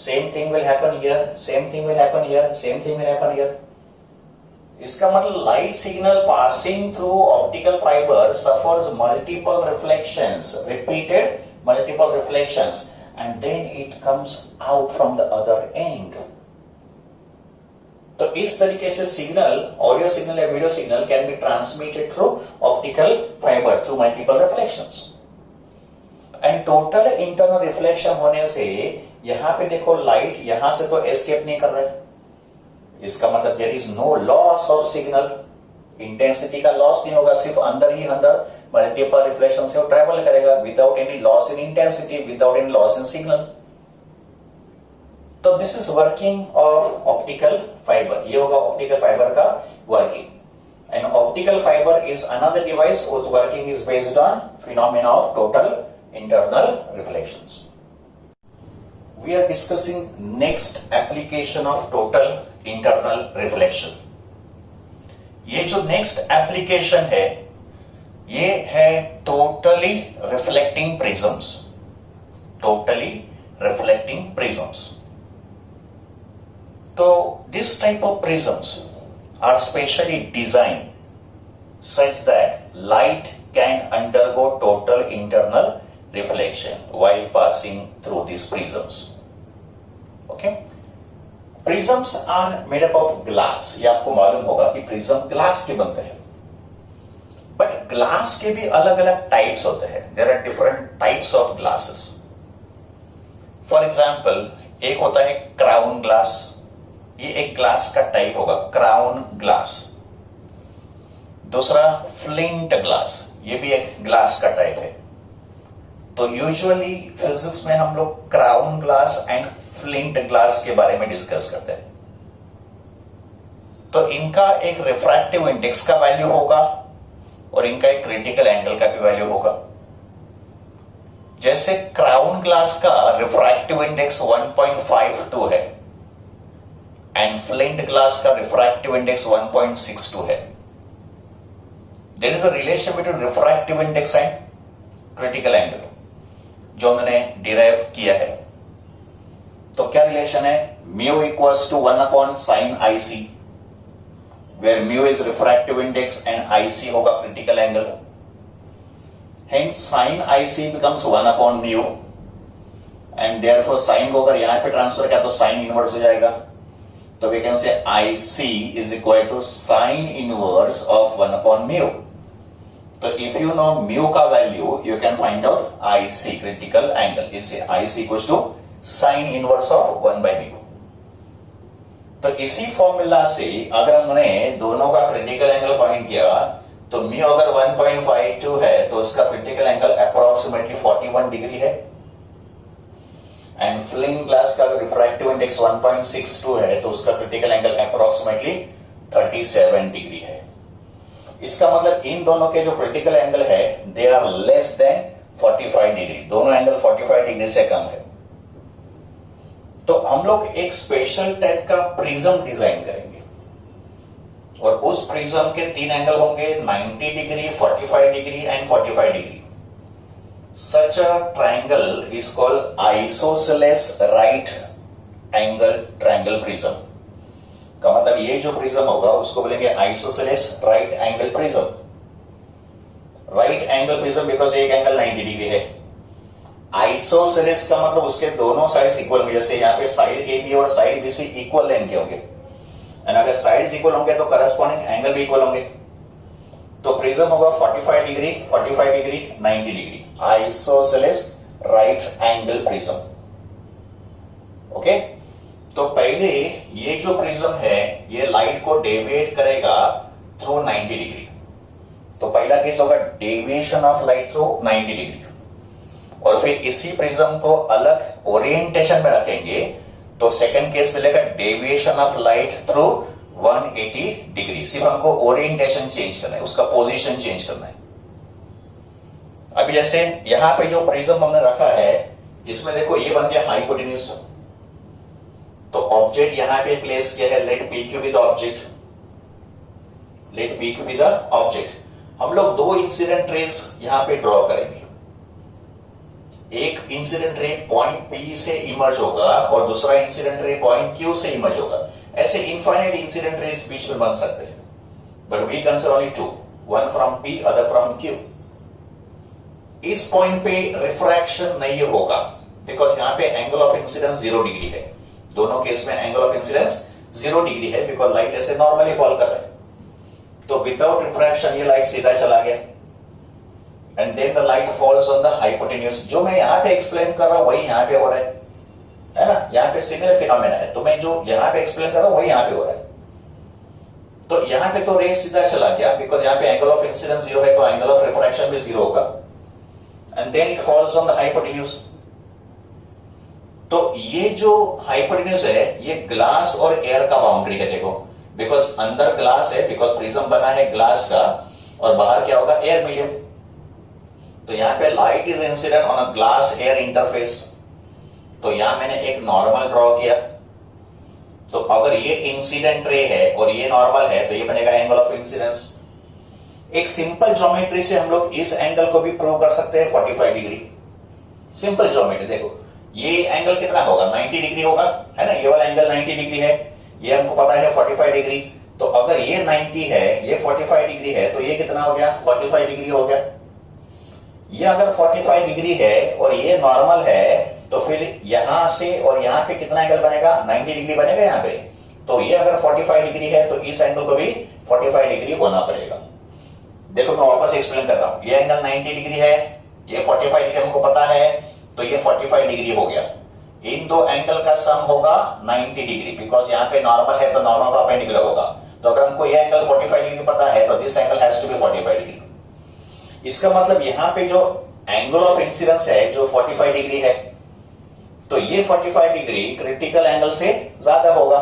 [SPEAKER 1] Same thing will happen here, same thing will happen here, same thing will happen here. इसका मतलब light signal passing through optical fibre suffers multiple reflections, repeated multiple reflections, and then it comes out from the other end. तो इस तरीके से signal, audio signal या video signal can be transmitted through optical fibre through multiple reflections. And total internal reflection होने से यहां पे देखो लाइट यहां से तो एस्केप नहीं कर रहा है. इसका मतलब there is no loss of signal. Intensity का लॉस नहीं होगा, सिर्फ अंदर ही अंदर मल्टीपल रिफ्लेक्शन से वो ट्रेवल करेगा without any loss in intensity, without any loss in signal. तो this is working of optical fibre. ये होगा ऑप्टिकल फाइबर का working. And optical fibre is another device whose working is based on phenomena of total internal reflections. We are discussing next application of total internal reflection. ये जो next application है ये है totally reflecting prisms. Totally reflecting prisms. तो this type of prisms are specially design such that light can undergo total internal reflection while passing through these prisms. Okay? Prisms are made up of glass. ये आपको मालूम होगा कि prism glass के बनते हैं. But glass के भी अलग अलग टाइप्स होते हैं. There are different types of glasses. For example एक होता है क्राउन ग्लास. ये एक ग्लास का टाइप होगा, क्राउन ग्लास. दूसरा फ्लिंट ग्लास, ये भी एक ग्लास का टाइप है. तो यूजुअली फिजिक्स में हम लोग crown glass and flint glass के बारे में डिस्कस करते हैं. तो इनका एक रिफ्रैक्टिव इंडेक्स का वैल्यू होगा और इनका एक क्रिटिकल एंगल का भी वैल्यू होगा. जैसे क्राउन ग्लास का रिफ्रैक्टिव इंडेक्स 1.52 है एंड फ्लिंट ग्लास का रिफ्रैक्टिव इंडेक्स 1.62 है. There is a relation between refractive index and critical angle जो उन्होंने डिराइव किया है. तो क्या रिलेशन है, mu equals to 1 upon sine I C, where mu is refractive index and I C होगा critical angle. Hence sine I C becomes 1 upon mu and therefore sine को अगर यहां पे ट्रांसफर किया तो साइन इनवर्स हो जाएगा। तो we can say I C is equal to sine inverse of 1 upon mu. तो इफ यू नो म्यू का value you can find out I C critical angle. इससे I C equal to sine inverse of 1 by mu. तो इसी formula से अगर हमने दोनों का क्रिटिकल एंगल फाइंड किया तो म्यू अगर 1.52 है तो उसका क्रिटिकल एंगल अप्रोक्सीमेटली 41 डिग्री है एंड फिल्म ग्लास का रिफ्रैक्टिव इंडेक्स 1.62 है तो उसका क्रिटिकल एंगल अप्रोक्सीमेटली 37 डिग्री है। इसका मतलब इन दोनों के जो क्रिटिकल एंगल है they are less than 45 degree, दोनों एंगल 45 डिग्री से कम है। तो हम लोग एक स्पेशल टाइप का प्रिज्म डिजाइन करेंगे और उस प्रिज्म के 3 एंगल होंगे 90 degree, 45 degree and 45 degree. Such a triangle is called isosceles right angle triangle prism। का मतलब ये जो प्रिज्म होगा उसको बोलेंगे isosceles right angle prism। right angle prism because एक एंगल 90 डिग्री है। isosceles का मतलब उसके दोनों साइड्स इक्वल होंगे, जैसे यहाँ पे साइड ए बी और side B C equal length के होंगे एंड अगर साइड्स इक्वल होंगे तो करस्पॉन्डिंग एंगल भी इक्वल होंगे। तो प्रिज्म होगा 45 degree, 45 degree, 90 degree, isosceles right angle prism. Okay, तो पहले ये जो प्रिज्म है ये लाइट को डेविएट करेगा थ्रू 90 डिग्री। तो पहला केस होगा deviation of light through 90 degree और फिर इसी प्रिज्म को अलग ओरिएंटेशन में रखेंगे तो सेकंड केस मिलेगा deviation of light through 180 degree. सिर्फ हमको ओरिएंटेशन चेंज करना है, उसका पोजीशन चेंज करना है। अभी जैसे यहां पे जो प्रिज्म हमने रखा है इसमें देखो ये बन गया हाइपोटेन्यूज। तो ऑब्जेक्ट यहां पे प्लेस किया है, let P Q be the object, let P Q be the object. हम लोग 2 इंसिडेंट रेज यहां पे ड्रॉ करेंगे। एक इंसिडेंट रे पॉइंट पी से इमर्ज होगा और दूसरा इंसिडेंट रे पॉइंट क्यू से इमर्ज होगा। ऐसे इनफाइनाइट इंसिडेंट रेज बीच में बन सकते हैं, but we consider only 2, one from P other from Q. इस पॉइंट पे रिफ्रैक्शन नहीं होगा बिकॉज यहां पे एंगल ऑफ इंसिडेंस 0 डिग्री है। दोनों केस में एंगल ऑफ इंसिडेंस 0 डिग्री है बिकॉज लाइट ऐसे नॉर्मली फॉल कर रहा है। तो विदाउट रिफ्रैक्शन ये लाइट सीधा चला गया and then the light falls on the hypotenuse. जो मैं यहां पे एक्सप्लेन कर रहा हूं वही यहां पे हो रहा है ना, यहां पे सिमिलर फिनोमेना है। तो मैं जो यहां पे एक्सप्लेन कर रहा हूं वही यहां पे हो रहा है। तो यहां पे तो रे सीधा चला गया बिकॉज यहां पे एंगल ऑफ इंसिडेंस 0 है तो एंगल ऑफ रिफ्रैक्शन भी 0 होगा and then it falls on the hypotenuse. तो ये जो हाइपोटेन्यूज है ये ग्लास और एयर का बाउंड्री है। देखो बिकॉज अंदर ग्लास है, बिकॉज प्रिज्म बना है ग्लास का और बाहर क्या होगा, एयर मीडियम। तो यहां पे light is incident on a glass air interface. तो यहां मैंने एक नॉर्मल ड्रॉ किया। तो अगर ये इंसिडेंट रे है और ये नॉर्मल है तो ये बनेगा एंगल ऑफ इंसिडेंस। एक सिंपल ज्योमेट्री से हम लोग इस एंगल को भी प्रूव कर सकते हैं 45 डिग्री। सिंपल ज्योमेट्री देखो, ये एंगल कितना होगा, 90 डिग्री होगा, है ना। ये वाला एंगल 90 डिग्री है, ये हमको पता है 45 डिग्री। तो अगर ये 90 है, ये 45 डिग्री है, तो ये कितना हो गया, 45 डिग्री हो गया। ये अगर 45 डिग्री है और ये नॉर्मल है तो फिर यहां से और यहां पे कितना एंगल बनेगा, 90 डिग्री बनेगा यहां पे। तो ये अगर 45 डिग्री है तो इस एंगल को भी 45 डिग्री होना पड़ेगा। देखो मैं वापस एक्सप्लेन करता हूं, ये एंगल 90 डिग्री है, ये 45 डिग्री हमको पता है, तो ये 45 डिग्री हो गया। इन दो एंगल का सम होगा 90 डिग्री बिकॉज यहाँ पे नॉर्मल है तो नॉर्मल का परपेंडिकुलर होगा। तो अगर हमको ये एंगल 45 डिग्री पता है तो this angle has to be 45 degree. इसका मतलब यहाँ पे जो एंगल ऑफ इंसिडेंस है जो 45 डिग्री है, तो ये 45 डिग्री क्रिटिकल एंगल से ज्यादा होगा।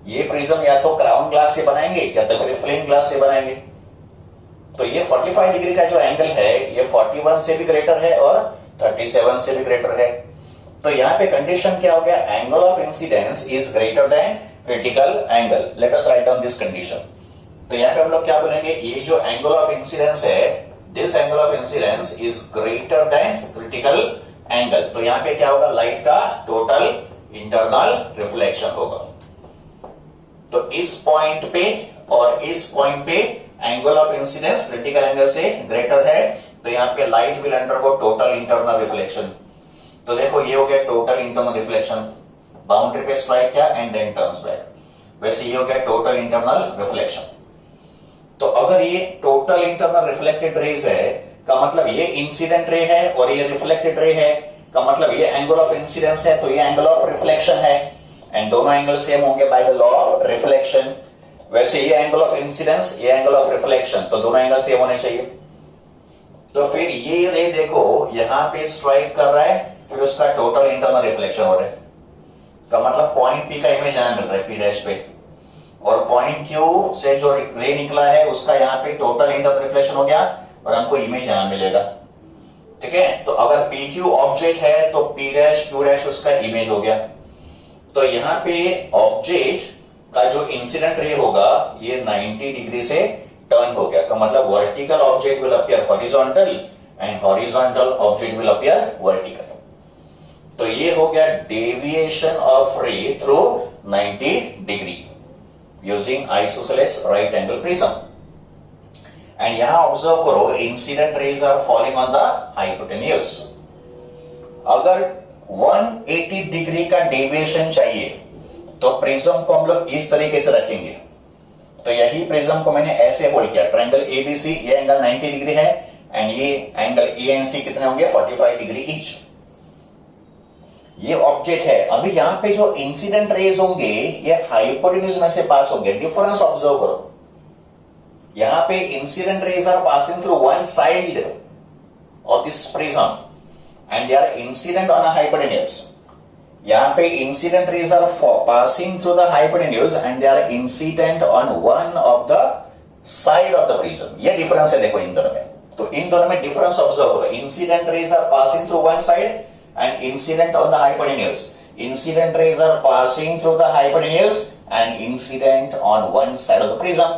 [SPEAKER 1] ये प्रिज्म या तो क्राउन ग्लास से बनाएंगे या तो फिर फ्लेम ग्लास से बनाएंगे। तो ये 45 डिग्री का जो एंगल है ये 41 से भी ग्रेटर है और 37 से भी ग्रेटर है। तो यहाँ पे कंडीशन क्या हो गया, angle of incidence is greater than critical angle. Let us write down this condition. तो यहाँ पे हम लोग क्या बोलेंगे, ये जो एंगल ऑफ इंसिडेंस है, this angle of incidence is greater than critical angle. तो यहाँ पे क्या होगा, लाइट का टोटल इंटरनल रिफ्लेक्शन होगा। तो इस पॉइंट पे और इस पॉइंट पे angle of incidence critical angle से ग्रेटर है, तो यहां पे light will undergo total internal reflection. तो देखो ये हो गया टोटल इंटरनल रिफ्लेक्शन, बाउंड्री पे स्ट्राइक किया एंड देन टर्न्स बैक। वैसे ये हो गया टोटल इंटरनल रिफ्लेक्शन। तो अगर ये टोटल इंटरनल रिफ्लेक्टेड रेज है का मतलब ये इंसिडेंट रे है और ये रिफ्लेक्टेड रे है का मतलब ये एंगल ऑफ इंसिडेंस है, तो ये एंगल ऑफ रिफ्लेक्शन है एंड दोनों एंगल सेम होंगे by the law of reflection. वैसे ये एंगल ऑफ इंसिडेंस, ये एंगल ऑफ रिफ्लेक्शन, तो दोनों एंगल सेम होने चाहिए। तो फिर ये रे देखो यहां पे स्ट्राइक कर रहा है, फिर उसका टोटल इंटरनल रिफ्लेक्शन हो रहा है का मतलब पॉइंट पी का इमेज यहां मिल रहा है पी डैश पे, और पॉइंट क्यू से जो रे निकला है उसका यहाँ पे टोटल इंटरनल रिफ्लेक्शन हो गया और हमको इमेज यहां मिलेगा। ठीक है, तो अगर पी क्यू ऑब्जेक्ट है तो पी डैश क्यू डैश उसका इमेज हो गया। तो यहाँ पे ऑब्जेक्ट का जो इंसिडेंट रे होगा ये 90 डिग्री से टर्न हो गया का मतलब vertical object will appear horizontal and horizontal object will appear vertical. तो ये हो गया deviation of ray through 90 degree using isosceles right angle prism. And यहां ऑब्जर्व करो incident rays are falling on the hypotenuse. अगर 180 डिग्री का deviation चाहिए तो प्रिज्म को हम लोग इस तरीके से रखेंगे। तो यही प्रिज्म को मैंने ऐसे होल्ड किया, ट्रायंगल एबीसी, ये एंगल 90 डिग्री है एंड ये एंगल ए एंड सी कितने होंगे 45 डिग्री ईच। ये ऑब्जेक्ट है। अभी यहां पे जो इंसिडेंट रेज होंगे ये हाइपोटेन्यूज में से पास होंगे। डिफरेंस ऑब्जर्व करो, यहां पे incident rays are passing through one side of this prism and they are incident on a hypotenuse. यहां पे incident rays are passing through the hypotenuse and they are incident on one of the side of the prism. ये difference है देखो इन दोनों में। तो इन दोनों में डिफरेंस ऑब्जर्व करो, incident rays are passing through one side and incident on the hypotenuse. Incident rays are passing through the hypotenuse and incident on one side of the prism.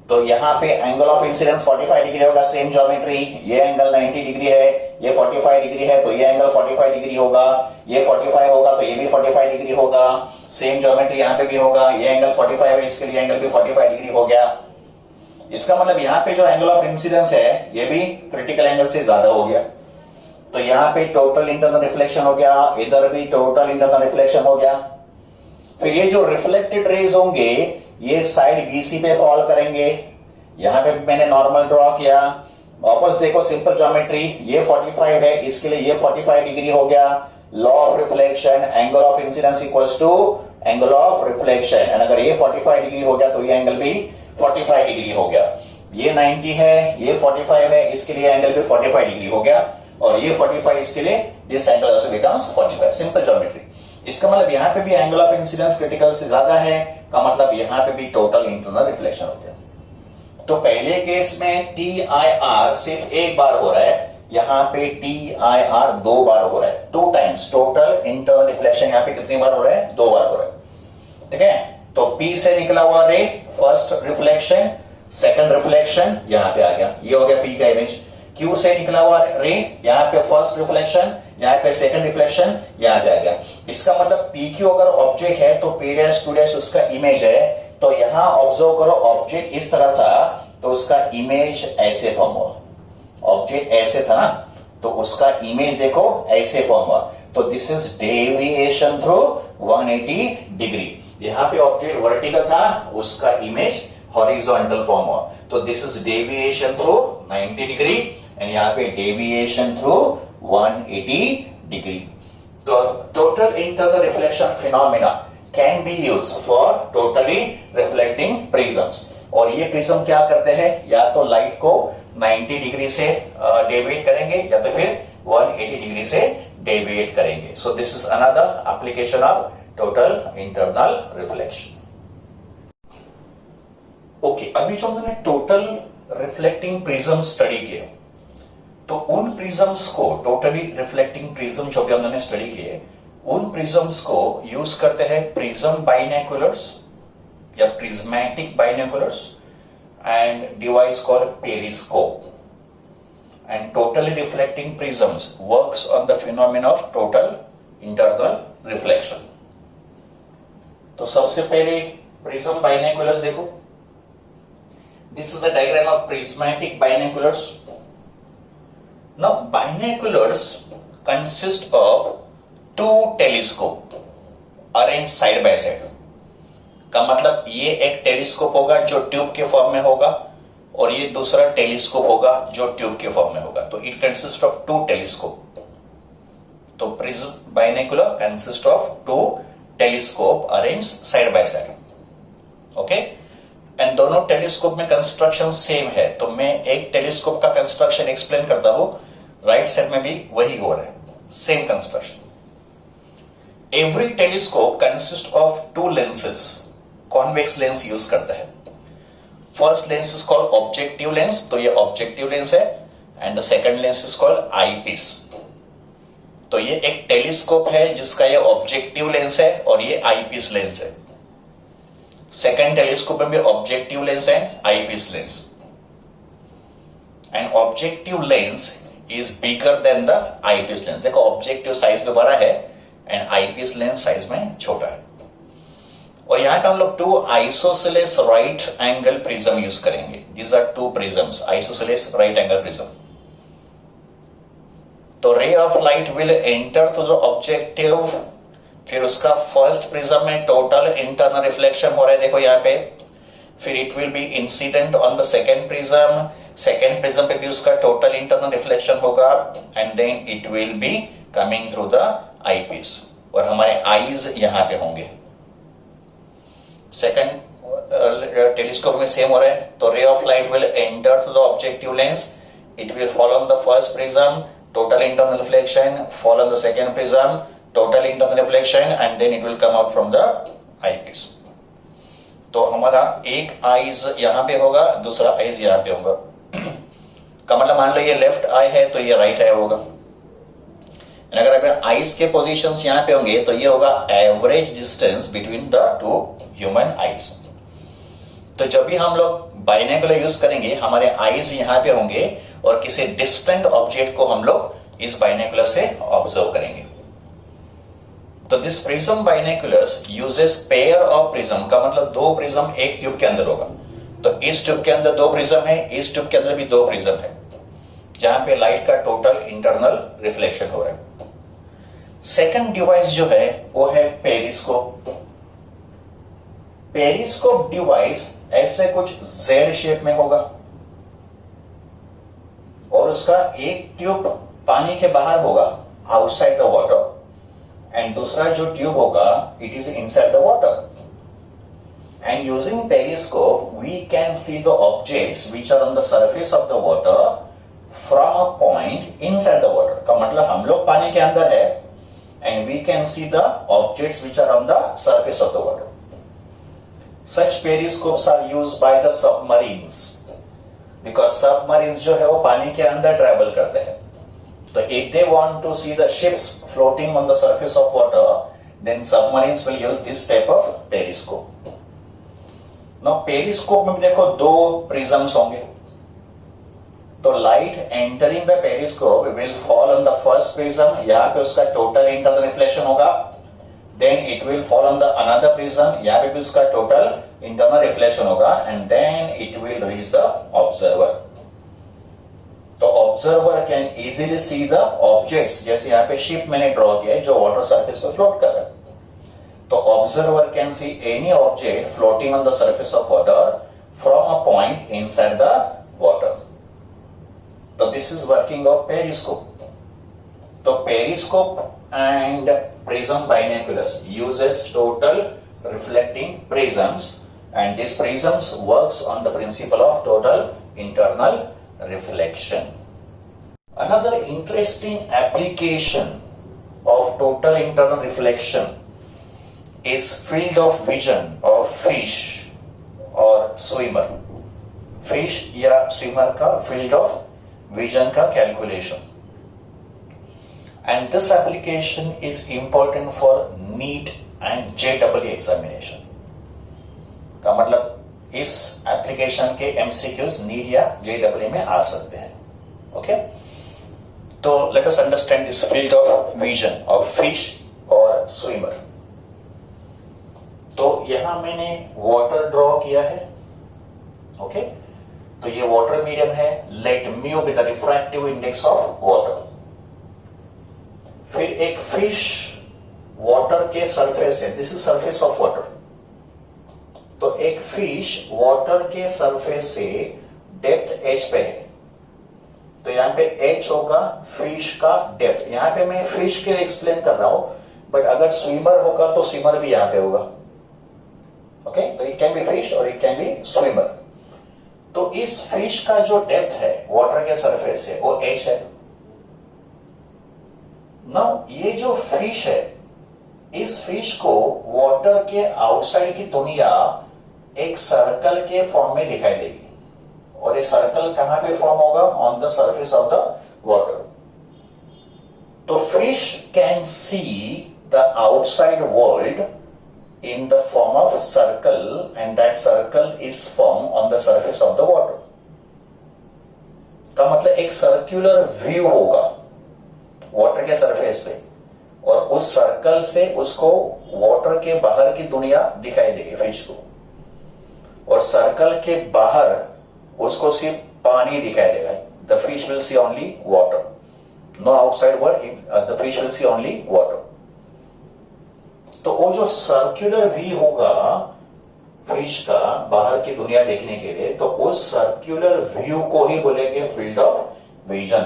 [SPEAKER 1] तो यहां पे एंगल ऑफ इंसिडेंस 45 डिग्री होगा, same geometry. ये angle 90 degree है, ये 45 degree है, तो ये एंगल 45 डिग्री होगा। ये 45 होगा तो ये भी 45 डिग्री होगा। सेम ज्योमेट्री यहां पे भी होगा। ये एंगल 45 है, इसके लिए एंगल भी 45 डिग्री हो गया। इसका मतलब यहां पे जो एंगल ऑफ इंसिडेंस है ये भी क्रिटिकल एंगल से ज्यादा हो गया। तो यहां पे टोटल इंटरनल रिफ्लेक्शन हो गया, इधर भी टोटल इंटरनल रिफ्लेक्शन हो गया। फिर ये जो रिफ्लेक्टेड रेज होंगे ये साइड बीसी पे फॉल करेंगे। यहां पे मैंने नॉर्मल ड्रॉ किया, वापस देखो सिंपल ज्योमेट्री, ये 45 है, इसके लिए ये 45 डिग्री हो गया। Law of reflection, angle of incidence equals to angle of reflection, and अगर ये 45 डिग्री हो गया तो ये एंगल भी 45 डिग्री हो गया। ये 90 है, ये 45 है, इसके लिए एंगल भी 45 डिग्री हो गया, और ये 45 इसके लिए this angle also becomes 45। Simple geometry. इसका मतलब यहां पे भी एंगल ऑफ इंसिडेंस क्रिटिकल से ज्यादा है का मतलब यहां पे भी टोटल इंटरनल रिफ्लेक्शन हो गया। तो पहले केस में TIR सिर्फ एक बार हो रहा है, यहां पे TIR 2 बार हो रहा है, 2 टाइम्स। टोटल इंटरनल रिफ्लेक्शन यहां पे कितनी बार हो रहा है? 2 बार हो रहा है। ठीक है, तो P से निकला हुआ रे फर्स्ट रिफ्लेक्शन, सेकंड रिफ्लेक्शन यहां पे आ गया, ये हो गया P का इमेज। Q से निकला हुआ रे यहाँ पे फर्स्ट रिफ्लेक्शन, यहाँ पे सेकंड रिफ्लेक्शन, यहाँ पे आ गया। इसका मतलब PQ अगर ऑब्जेक्ट है तो P डैश Q डैश उसका इमेज है। तो यहां ऑब्जर्व करो, ऑब्जेक्ट इस तरह था तो उसका इमेज ऐसे फॉर्म हुआ। ऑब्जेक्ट ऐसे था ना, तो उसका इमेज देखो ऐसे फॉर्म हुआ। तो this is deviation through 180 degree. यहां पे ऑब्जेक्ट वर्टिकल था, उसका इमेज हॉरिजॉन्टल फॉर्म हुआ। तो this is deviation through 90 degree and यहाँ पे डेविएशन थ्रू 180 डिग्री। तो total internal reflection phenomena can be use for totally reflecting prisms. और ये प्रिज्म क्या करते हैं, या तो लाइट को 90 डिग्री से डेविएट करेंगे या तो फिर 180 डिग्री से डेविएट करेंगे। So this is another application of total internal reflection. Okay, अभी जो हमने टोटल रिफ्लेक्टिंग प्रिज्म स्टडी किए, तो उन प्रिज्म्स को, टोटली रिफ्लेक्टिंग प्रिज्म जो भी हमने स्टडी किए, उन प्रिज्म्स को यूज करते हैं प्रिज्म बाइनोकुलर्स या prismatic binoculars and device called periscope. And totally reflecting prisms works on the phenomena of total internal reflection. तो सबसे पहले प्रिज्म बाइनोकुलर्स देखो। This is the diagram of prismatic binoculars. Now binoculars consist of two telescope arrange side by side. का मतलब ये एक telescope होगा जो ट्यूब के फॉर्म में होगा और ये दूसरा टेलीस्कोप होगा जो ट्यूब के फॉर्म में होगा। तो it consist of two telescope. तो prism binocular consist of two telescope arrange side by side. Okay, and दोनों टेलीस्कोप में कंस्ट्रक्शन सेम है। तो मैं एक टेलीस्कोप का कंस्ट्रक्शन एक्सप्लेन करता हूं, राइट साइड में भी वही हो रहा है, same construction. Every telescope consist of to lenses, convex lens use करता है। First lens is called objective lens, तो ये ऑब्जेक्टिव लेंस है, and the second lens is called eyepiece. तो ये एक टेलीस्कोप है जिसका ये ऑब्जेक्टिव लेंस है और ये आईपीस लेंस है। सेकंड टेलीस्कोप में भी ऑब्जेक्टिव लेंस है, eyepiece lens. And objective lens is bigger than the eyepiece lens. देखो ऑब्जेक्टिव साइज में बड़ा है एंड आईपीस लेंस साइज में छोटा है। और यहां पे हम लोग two isosceles right angle prism use करेंगे। These are two prisms, isosceles right angle prism. तो ray of light will enter through the objective, फिर उसका फर्स्ट प्रिज्म में टोटल इंटरनल रिफ्लेक्शन हो रहा है, देखो यहाँ पे। फिर it will be incident on the second prism, second prism पे भी उसका टोटल इंटरनल रिफ्लेक्शन होगा, and then it will be coming through the eyepiece, और हमारे आईज यहां पे होंगे। सेकेंड टेलीस्कोप में सेम हो रहा है। तो ray of light will enter through the objective lens, it will fall on the first prism, total internal reflection, fall on the second prism, total internal reflection, and then it will come out from the eyepiece. तो हमारा एक eyes यहां पे होगा, दूसरा eyes यहां पे होगा। का मतलब मान लो ये लेफ्ट आई है तो ये राइट आई होगा। अगर अपने आईज के पोजीशंस यहां पे होंगे तो ये होगा average distance between the to human eyes. तो जब भी हम लोग बाइनोकुलर यूज करेंगे, हमारे आईज यहां पे होंगे और किसी डिस्टेंट ऑब्जेक्ट को हम लोग इस बाइनोकुलर से ऑब्जर्व करेंगे। तो this prism binoculars uses pair of prism. का मतलब दो प्रिज्म एक ट्यूब के अंदर होगा। तो इस ट्यूब के अंदर दो प्रिज्म है, इस ट्यूब के अंदर भी दो प्रिज्म है, जहां पे लाइट का टोटल इंटरनल रिफ्लेक्शन हो रहा है। सेकंड डिवाइस जो है वो है पेरिस्कोप। पेरिस्कोप डिवाइस ऐसे कुछ जेड शेप में होगा और उसका एक ट्यूब पानी के बाहर होगा, आउटसाइड द वाटर, एंड दूसरा जो ट्यूब होगा it is inside the water. And using periscope we can see the objects which are on the surface of the water from a point inside the water. का मतलब हम लोग पानी के अंदर है and we can see the objects which are on the surface of the water. Such periscopes are used by the submarines because submarines जो है वो पानी के अंदर ट्रैवल करते हैं। तो if they want to see the ships floating on the surface of water, then submarines will use this type of periscope. Now periscope में भी देखो दो prisms होंगे। तो light entering the periscope will fall on the first prism, यहाँ पे उसका total internal reflection होगा। Then it will fall on the another prism, यहाँ पे भी उसका total internal reflection होगा, and then it will reach the observer. तो observer can easily see the objects, जैसे यहाँ पे ship मैंने ड्रॉ किया है जो water surface पे float कर रहा है। तो observer can see any object floating on the surface of water from a point inside the water. तो this is working of periscope. तो periscope and prism binoculars uses total reflecting prisms, and these prisms works on the principle of total internal reflection. Another interesting application of total internal reflection is field of vision of fish or swimmer. Fish या swimmer का field of vision का calculation. And this application is important for NEET and JEE examination. का मतलब इस application के MCQs NEET या JEE में आ सकते हैं। ओके, तो let us understand this field of vision of fish or swimmer. तो यहां मैंने वाटर ड्रॉ किया है, ओके। तो ये वाटर मीडियम है, let mu with the refractive index of water. फिर एक फिश वाटर के सरफेस है, this is surface of water. तो एक फिश वाटर के सरफेस से डेप्थ h पे है, तो यहां पे h होगा फिश का डेप्थ। यहां पे मैं फिश के लिए एक्सप्लेन कर रहा हूं, बट अगर स्विमर होगा तो स्विमर भी यहां पे होगा, ओके। तो इट कैन बी फिश और इट कैन बी स्विमर। तो इस फिश का जो डेप्थ है वाटर के सरफेस से वो h है। नाउ ये जो फिश है, इस फिश को वाटर के आउटसाइड की दुनिया एक सर्कल के फॉर्म में दिखाई देगी, और ये सर्कल कहां पे फॉर्म होगा? On the surface of the water. तो fish can see the outside world in the form of circle, and that circle is formed on the surface of the water। का मतलब एक सर्कुलर व्यू होगा water के surface पे, और उस circle से उसको वाटर के बाहर की दुनिया दिखाई देगी फिश को, और सर्कल के बाहर उसको सिर्फ पानी दिखाई देगा। The fish will see only water, no outside world, the fish will see only water. तो वो जो सर्कुलर व्यू होगा फिश का बाहर की दुनिया देखने के लिए, तो उस सर्कुलर व्यू को ही बोलेंगे फील्ड ऑफ विजन।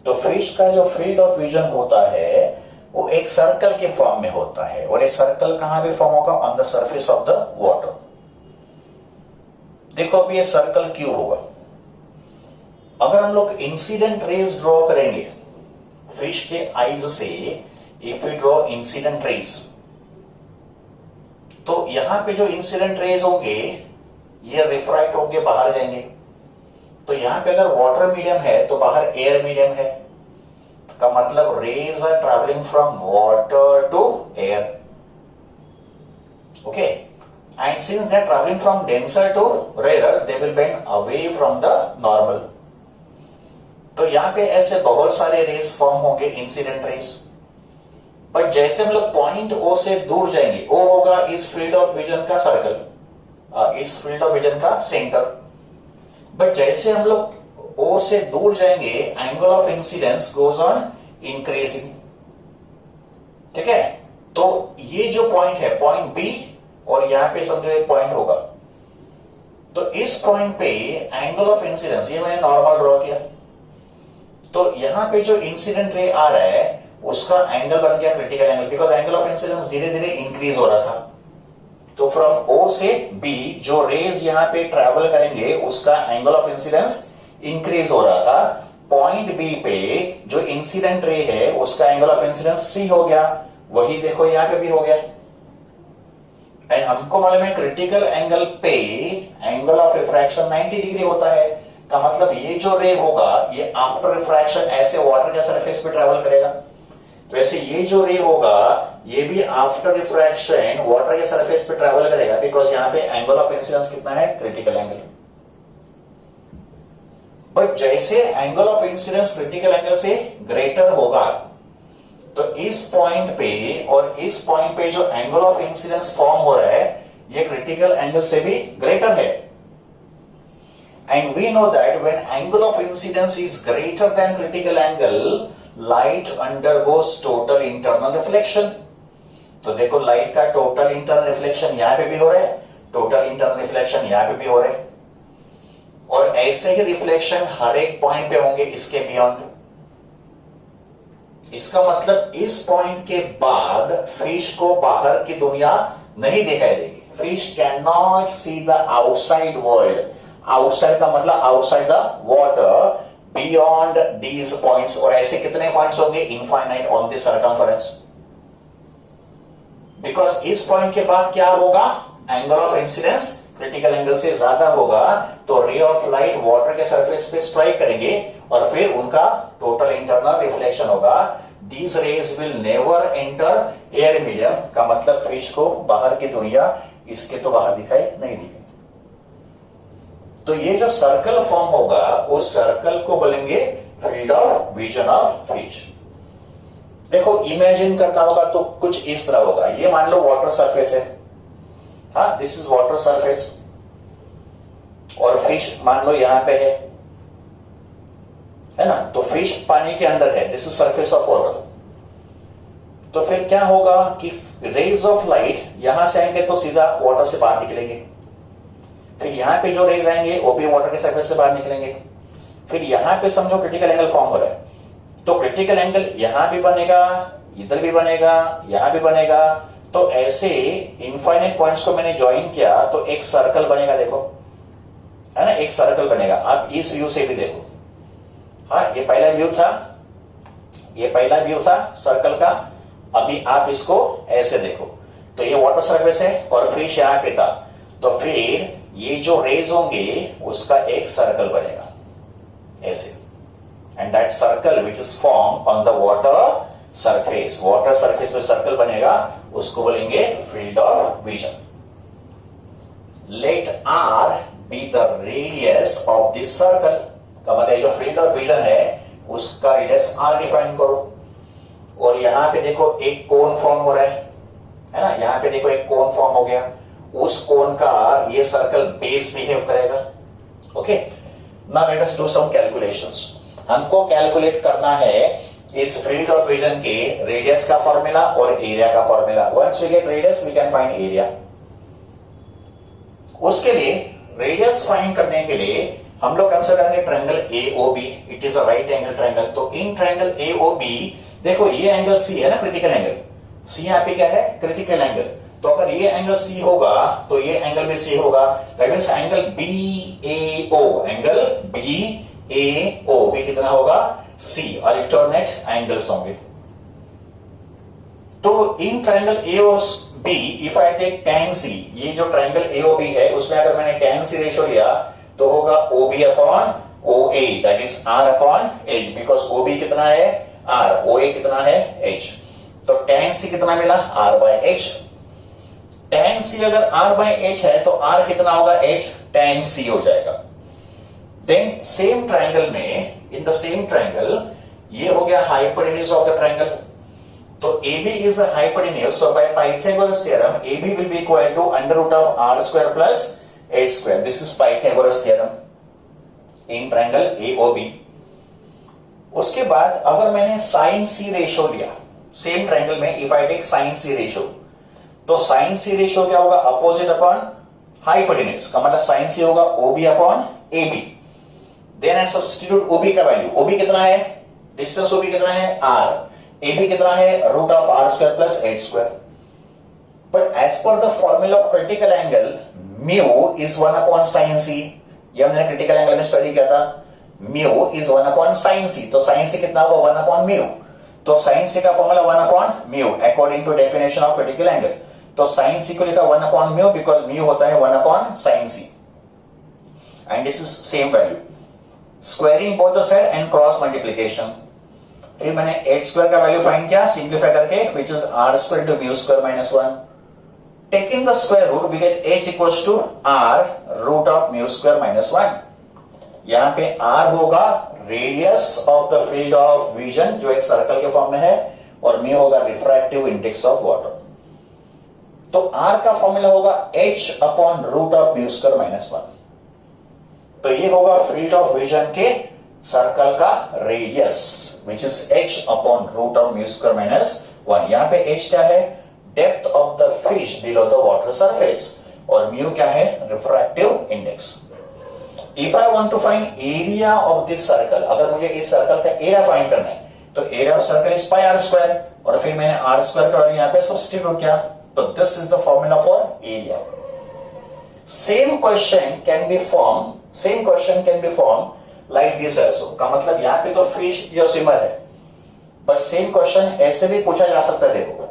[SPEAKER 1] तो फिश का जो फील्ड ऑफ विजन होता है वो एक सर्कल के फॉर्म में होता है, और ये सर्कल कहां पे फॉर्म होगा? On the surface of the water. देखो अब ये सर्कल क्यों होगा? अगर हम लोग इंसिडेंट रेज ड्रॉ करेंगे फिश के आईज से, if you draw incident raise, तो यहां पे जो इंसिडेंट रेज होंगे ये रिफ्रैक्ट होके बाहर जाएंगे। तो यहां पे अगर वाटर मीडियम है तो बाहर एयर मीडियम है, का मतलब rays are travelling from water to air, okay. And since they are travelling from denser to rare, they will bend away from the normal. तो यहां पे ऐसे बहुत सारे रेज फॉर्म होंगे, इंसिडेंट रेज। बट जैसे हम लोग पॉइंट ओ से दूर जाएंगे, ओ होगा इस फील्ड ऑफ विजन का सर्कल, इस फील्ड ऑफ विजन का सेंटर। बट जैसे हम लोग ओ से दूर जाएंगे, angle of incidence goes on increasing, ठीक है। तो ये जो पॉइंट है पॉइंट बी, और यहां पे समझो एक पॉइंट होगा, तो इस पॉइंट पे एंगल ऑफ इंसिडेंस, ये मैंने नॉर्मल ड्रॉ किया, तो यहां पे जो इंसिडेंट रे आ रहा है उसका एंगल बन गया critical angle, because angle of incidence धीरे धीरे इंक्रीज हो रहा था। तो फ्रॉम ओ से बी जो रेज यहां पे ट्रेवल करेंगे उसका एंगल ऑफ इंसिडेंस इंक्रीज हो रहा था। पॉइंट बी पे जो इंसिडेंट रे है उसका एंगल ऑफ इंसिडेंस सी हो गया, वही देखो यहां पे भी हो गया। एंड हमको मालूम है क्रिटिकल एंगल पे एंगल ऑफ रिफ्रैक्शन 90 डिग्री होता है, का मतलब ये जो रे होगा ये आफ्टर रिफ्रैक्शन ऐसे वाटर के सरफेस पे ट्रेवल करेगा, वैसे ये जो रे होगा ये भी आफ्टर रिफ्रैक्शन वाटर के सरफेस पे ट्रेवल करेगा, बिकॉज यहां पे एंगल ऑफ इंसिडेंस कितना है? Critical angle. बट जैसे angle of incidence critical angle से ग्रेटर होगा, तो इस पॉइंट पे और इस पॉइंट पे जो एंगल ऑफ इंसिडेंस फॉर्म हो रहा है ये क्रिटिकल एंगल से भी ग्रेटर है। And we know that when angle of incidence is greater than critical angle, light undergoes total internal reflection. तो देखो लाइट का टोटल इंटरनल रिफ्लेक्शन यहां पे भी हो रहा है, टोटल इंटरनल रिफ्लेक्शन यहां पे भी हो रहा है, और ऐसे ही रिफ्लेक्शन हर एक पॉइंट पे होंगे इसके बियॉन्ड। इसका मतलब इस पॉइंट के बाद फिश को बाहर की दुनिया नहीं दिखाई देगी। Fish can not C the outside world, outside का मतलब outside the water, beyond these points. और ऐसे कितने पॉइंट्स होंगे? Infinite on the circumference. Because इस पॉइंट के बाद क्या होगा? Angle of incidence critical angle से ज्यादा होगा, तो रे ऑफ लाइट वाटर के सरफेस पे स्ट्राइक करेंगे और फिर उनका टोटल इंटरनल रिफ्लेक्शन होगा। These raise will never enter air medium, का मतलब फिश को बाहर की दुनिया इसके तो बाहर दिखाई नहीं देगी। तो ये जो सर्कल फॉर्म होगा उस सर्कल को बोलेंगे field of vision of fish. देखो इमेजिन करता होगा तो कुछ इस तरह होगा। ये मान लो वाटर सरफेस है, हाँ दिस इज वाटर सरफेस, और फिश मान लो यहां पे है ना, तो फिश पानी के अंदर है, this is surface of water. तो फिर क्या होगा कि रेज ऑफ लाइट यहां से आएंगे तो सीधा वाटर से बाहर निकलेंगे, फिर यहां पे जो रेज आएंगे वो भी वाटर के सरफेस से बाहर निकलेंगे, फिर यहां पे समझो क्रिटिकल एंगल फॉर्म हो रहा है, तो क्रिटिकल एंगल यहां भी बनेगा, इधर भी बनेगा, यहां भी बनेगा। तो ऐसे इनफाइनाइट पॉइंट्स को मैंने ज्वाइन किया तो एक सर्कल बनेगा, देखो है ना, एक सर्कल बनेगा। आप इस व्यू से भी देखो, हाँ ये पहला व्यू था, ये पहला व्यू था सर्कल का। अभी आप इसको ऐसे देखो, तो ये वाटर सरफेस है और फिश यहां पे था, तो फिर ये जो रेज होंगे उसका एक सर्कल बनेगा ऐसे, and that circle which is form on the water surface, water surface में सर्कल बनेगा, उसको बोलेंगे field of vision. Let R be the radius of this circle, का मतलब जो फील्ड ऑफ विजन है उसका रेडियस आर डिफाइन करो। और यहां पे देखो एक कोन फॉर्म हो रहा है ना, यहां पे देखो एक कोन फॉर्म हो गया, उस कोन का ये सर्कल बेस बिहेव करेगा। Okay, now let us do some calculations. हमको कैलकुलेट करना है इस फील्ड ऑफ विजन के रेडियस का फॉर्मूला और एरिया का formula. Once we get radius we can find area. उसके लिए रेडियस फाइंड करने के लिए हम लोग कंसिडर करेंगे triangle AOB, it is a right angle triangle. तो इन ट्रायंगल AOB देखो ये एंगल C है ना, क्रिटिकल एंगल C यहाँ पे क्या है, क्रिटिकल एंगल। तो अगर ये एंगल C होगा तो ये एंगल भी C होगा, that means angle BAO, angle BAO भी कितना होगा C, अल्टरनेट एंगल्स होंगे। तो in triangle AOB if I take tan C, ये जो ट्रायंगल AOB है उसमें अगर मैंने tan C रेशियो लिया तो होगा OB upon OA, that is R upon H, because OB कितना है R, OA कितना है H। तो tan C कितना मिला R by H। tan C अगर R बाय H है तो R कितना होगा H, tan C हो जाएगा। देन सेम ट्रायंगल में, इन द सेम ट्रायंगल ये हो गया हाइपोटेन्यूज ऑफ द ट्रायंगल। तो AB is the hypotenuse, so by Pythagoras theorem AB will be equal to under root of R square plus H square. This is Pythagoras theorem in triangle AOB. उसके बाद अगर मैंने sin C ratio लिया same triangle में, if I take sin C ratio, तो sin C ratio क्या होगा, opposite upon hypotenuse, का मतलब sin C होगा OB upon AB। Then I substitute OB का वैल्यू, OB कितना है, डिस्टेंस OB कितना है R, AB कितना है root of R square plus H square. But as per the formula of critical angle mu is 1 upon sine C, ये हमने critical angle में स्टडी किया था, mu is 1 upon sine C, तो साइन C कितना होगा 1 अपॉन म्यू, तो sine C का formula 1 upon mu according to definition of critical angle. तो साइन C को लिखा 1 अपॉन म्यू बिकॉज म्यू होता है 1 upon sine C, and this is same value, squaring both the side and cross multiplication. फिर मैंने H square का value find किया simplify करके, which is R square into mu square minus 1. Taking the square root, we get H equals to R root of mu square minus 1. यहां पे R होगा radius of the field of vision जो एक circle के form में है, और mu होगा रिफ्रैक्टिव इंडेक्स ऑफ वाटर। तो R का फॉर्मूला होगा H upon root of mu square minus 1। तो ये होगा फील्ड ऑफ विजन के सर्कल का radius, which is H upon root of mu square minus 1। यहां पे H क्या है, depth of the fish below the water surface, और mu क्या है, refractive index. If I want to find area of this circle, अगर मुझे इस सर्कल का एरिया फाइंड करना है तो area of circle is pi R square, और फिर मैंने R स्क्वायर का वैल्यू यहां पे सब्स्टिट्यूट किया, तो this is the formula for area. Same question can be form like this also, का मतलब यहां पे तो फिश या स्विमर है, बट सेम क्वेश्चन ऐसे भी पूछा जा सकता है। देखो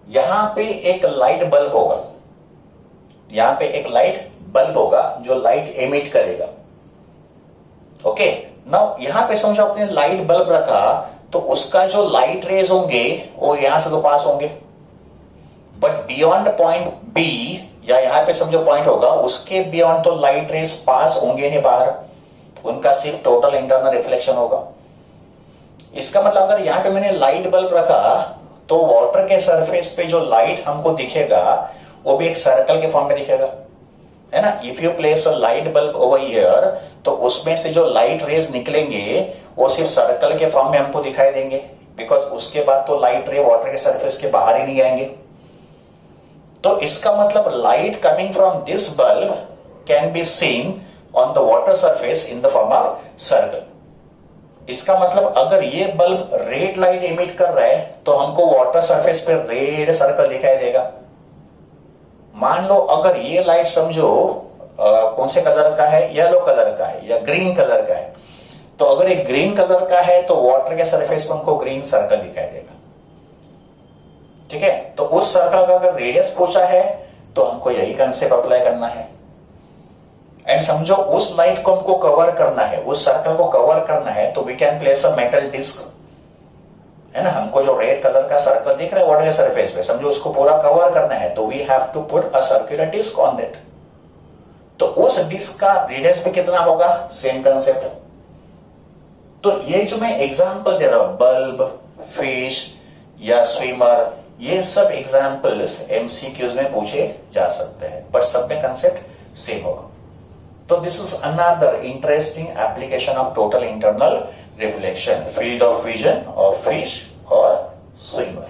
[SPEAKER 1] यहां पे एक लाइट बल्ब होगा, यहां पे एक लाइट बल्ब होगा जो लाइट एमिट करेगा। ओके, नाउ यहां पे समझो आपने लाइट बल्ब रखा, तो उसका जो लाइट रेज होंगे वो यहां से तो पास होंगे, बट बियॉन्ड पॉइंट B, या यहां पे समझो पॉइंट होगा, उसके बियॉन्ड तो लाइट रेज पास होंगे नहीं बाहर, उनका सिर्फ टोटल इंटरनल रिफ्लेक्शन होगा। इसका मतलब अगर यहाँ पे मैंने लाइट बल्ब रखा तो वाटर के सरफेस पे जो लाइट हमको दिखेगा वो भी एक सर्कल के फॉर्म में दिखेगा, है ना। If you place a light bulb over here तो उसमें से जो लाइट रेज निकलेंगे वो सिर्फ सर्कल के फॉर्म में हमको दिखाई देंगे, बिकॉज उसके बाद तो लाइट रे वाटर के सरफेस के बाहर ही नहीं आएंगे। तो इसका मतलब light coming from this bulb can be seen on the water surface in the form of circle. इसका मतलब अगर ये बल्ब रेड लाइट इमिट कर रहा है तो हमको वाटर सरफेस पे रेड सर्कल दिखाई देगा। मान लो अगर ये लाइट समझो कौन से कलर का है, येलो कलर का है या ग्रीन कलर का है, तो अगर एक ग्रीन कलर का है तो वाटर के सरफेस पर हमको ग्रीन सर्कल दिखाई देगा, ठीक है। तो उस सर्कल का अगर रेडियस पूछा है तो हमको यही कंसेप्ट अप्लाई करना है। एंड समझो उस लाइट को हमको कवर करना है, उस सर्कल को कवर करना है, तो we can place a metal disc, है ना। हमको जो रेड कलर का सर्कल दिख रहा है वाटर के सरफेस पे, समझो उसको पूरा कवर करना है तो we have to put a circular disc on that. तो उस डिस्क का रेडियस भी कितना होगा, सेम कंसेप्ट। तो ये जो मैं एग्जांपल दे रहा हूं, बल्ब, फिश या स्विमर, ये सब एग्जांपल्स एमसीक्यूज में पूछे जा सकते हैं, बट सब में कंसेप्ट सेम होगा। So this is another interesting application of total internal reflection, field of vision of fish or swimmer.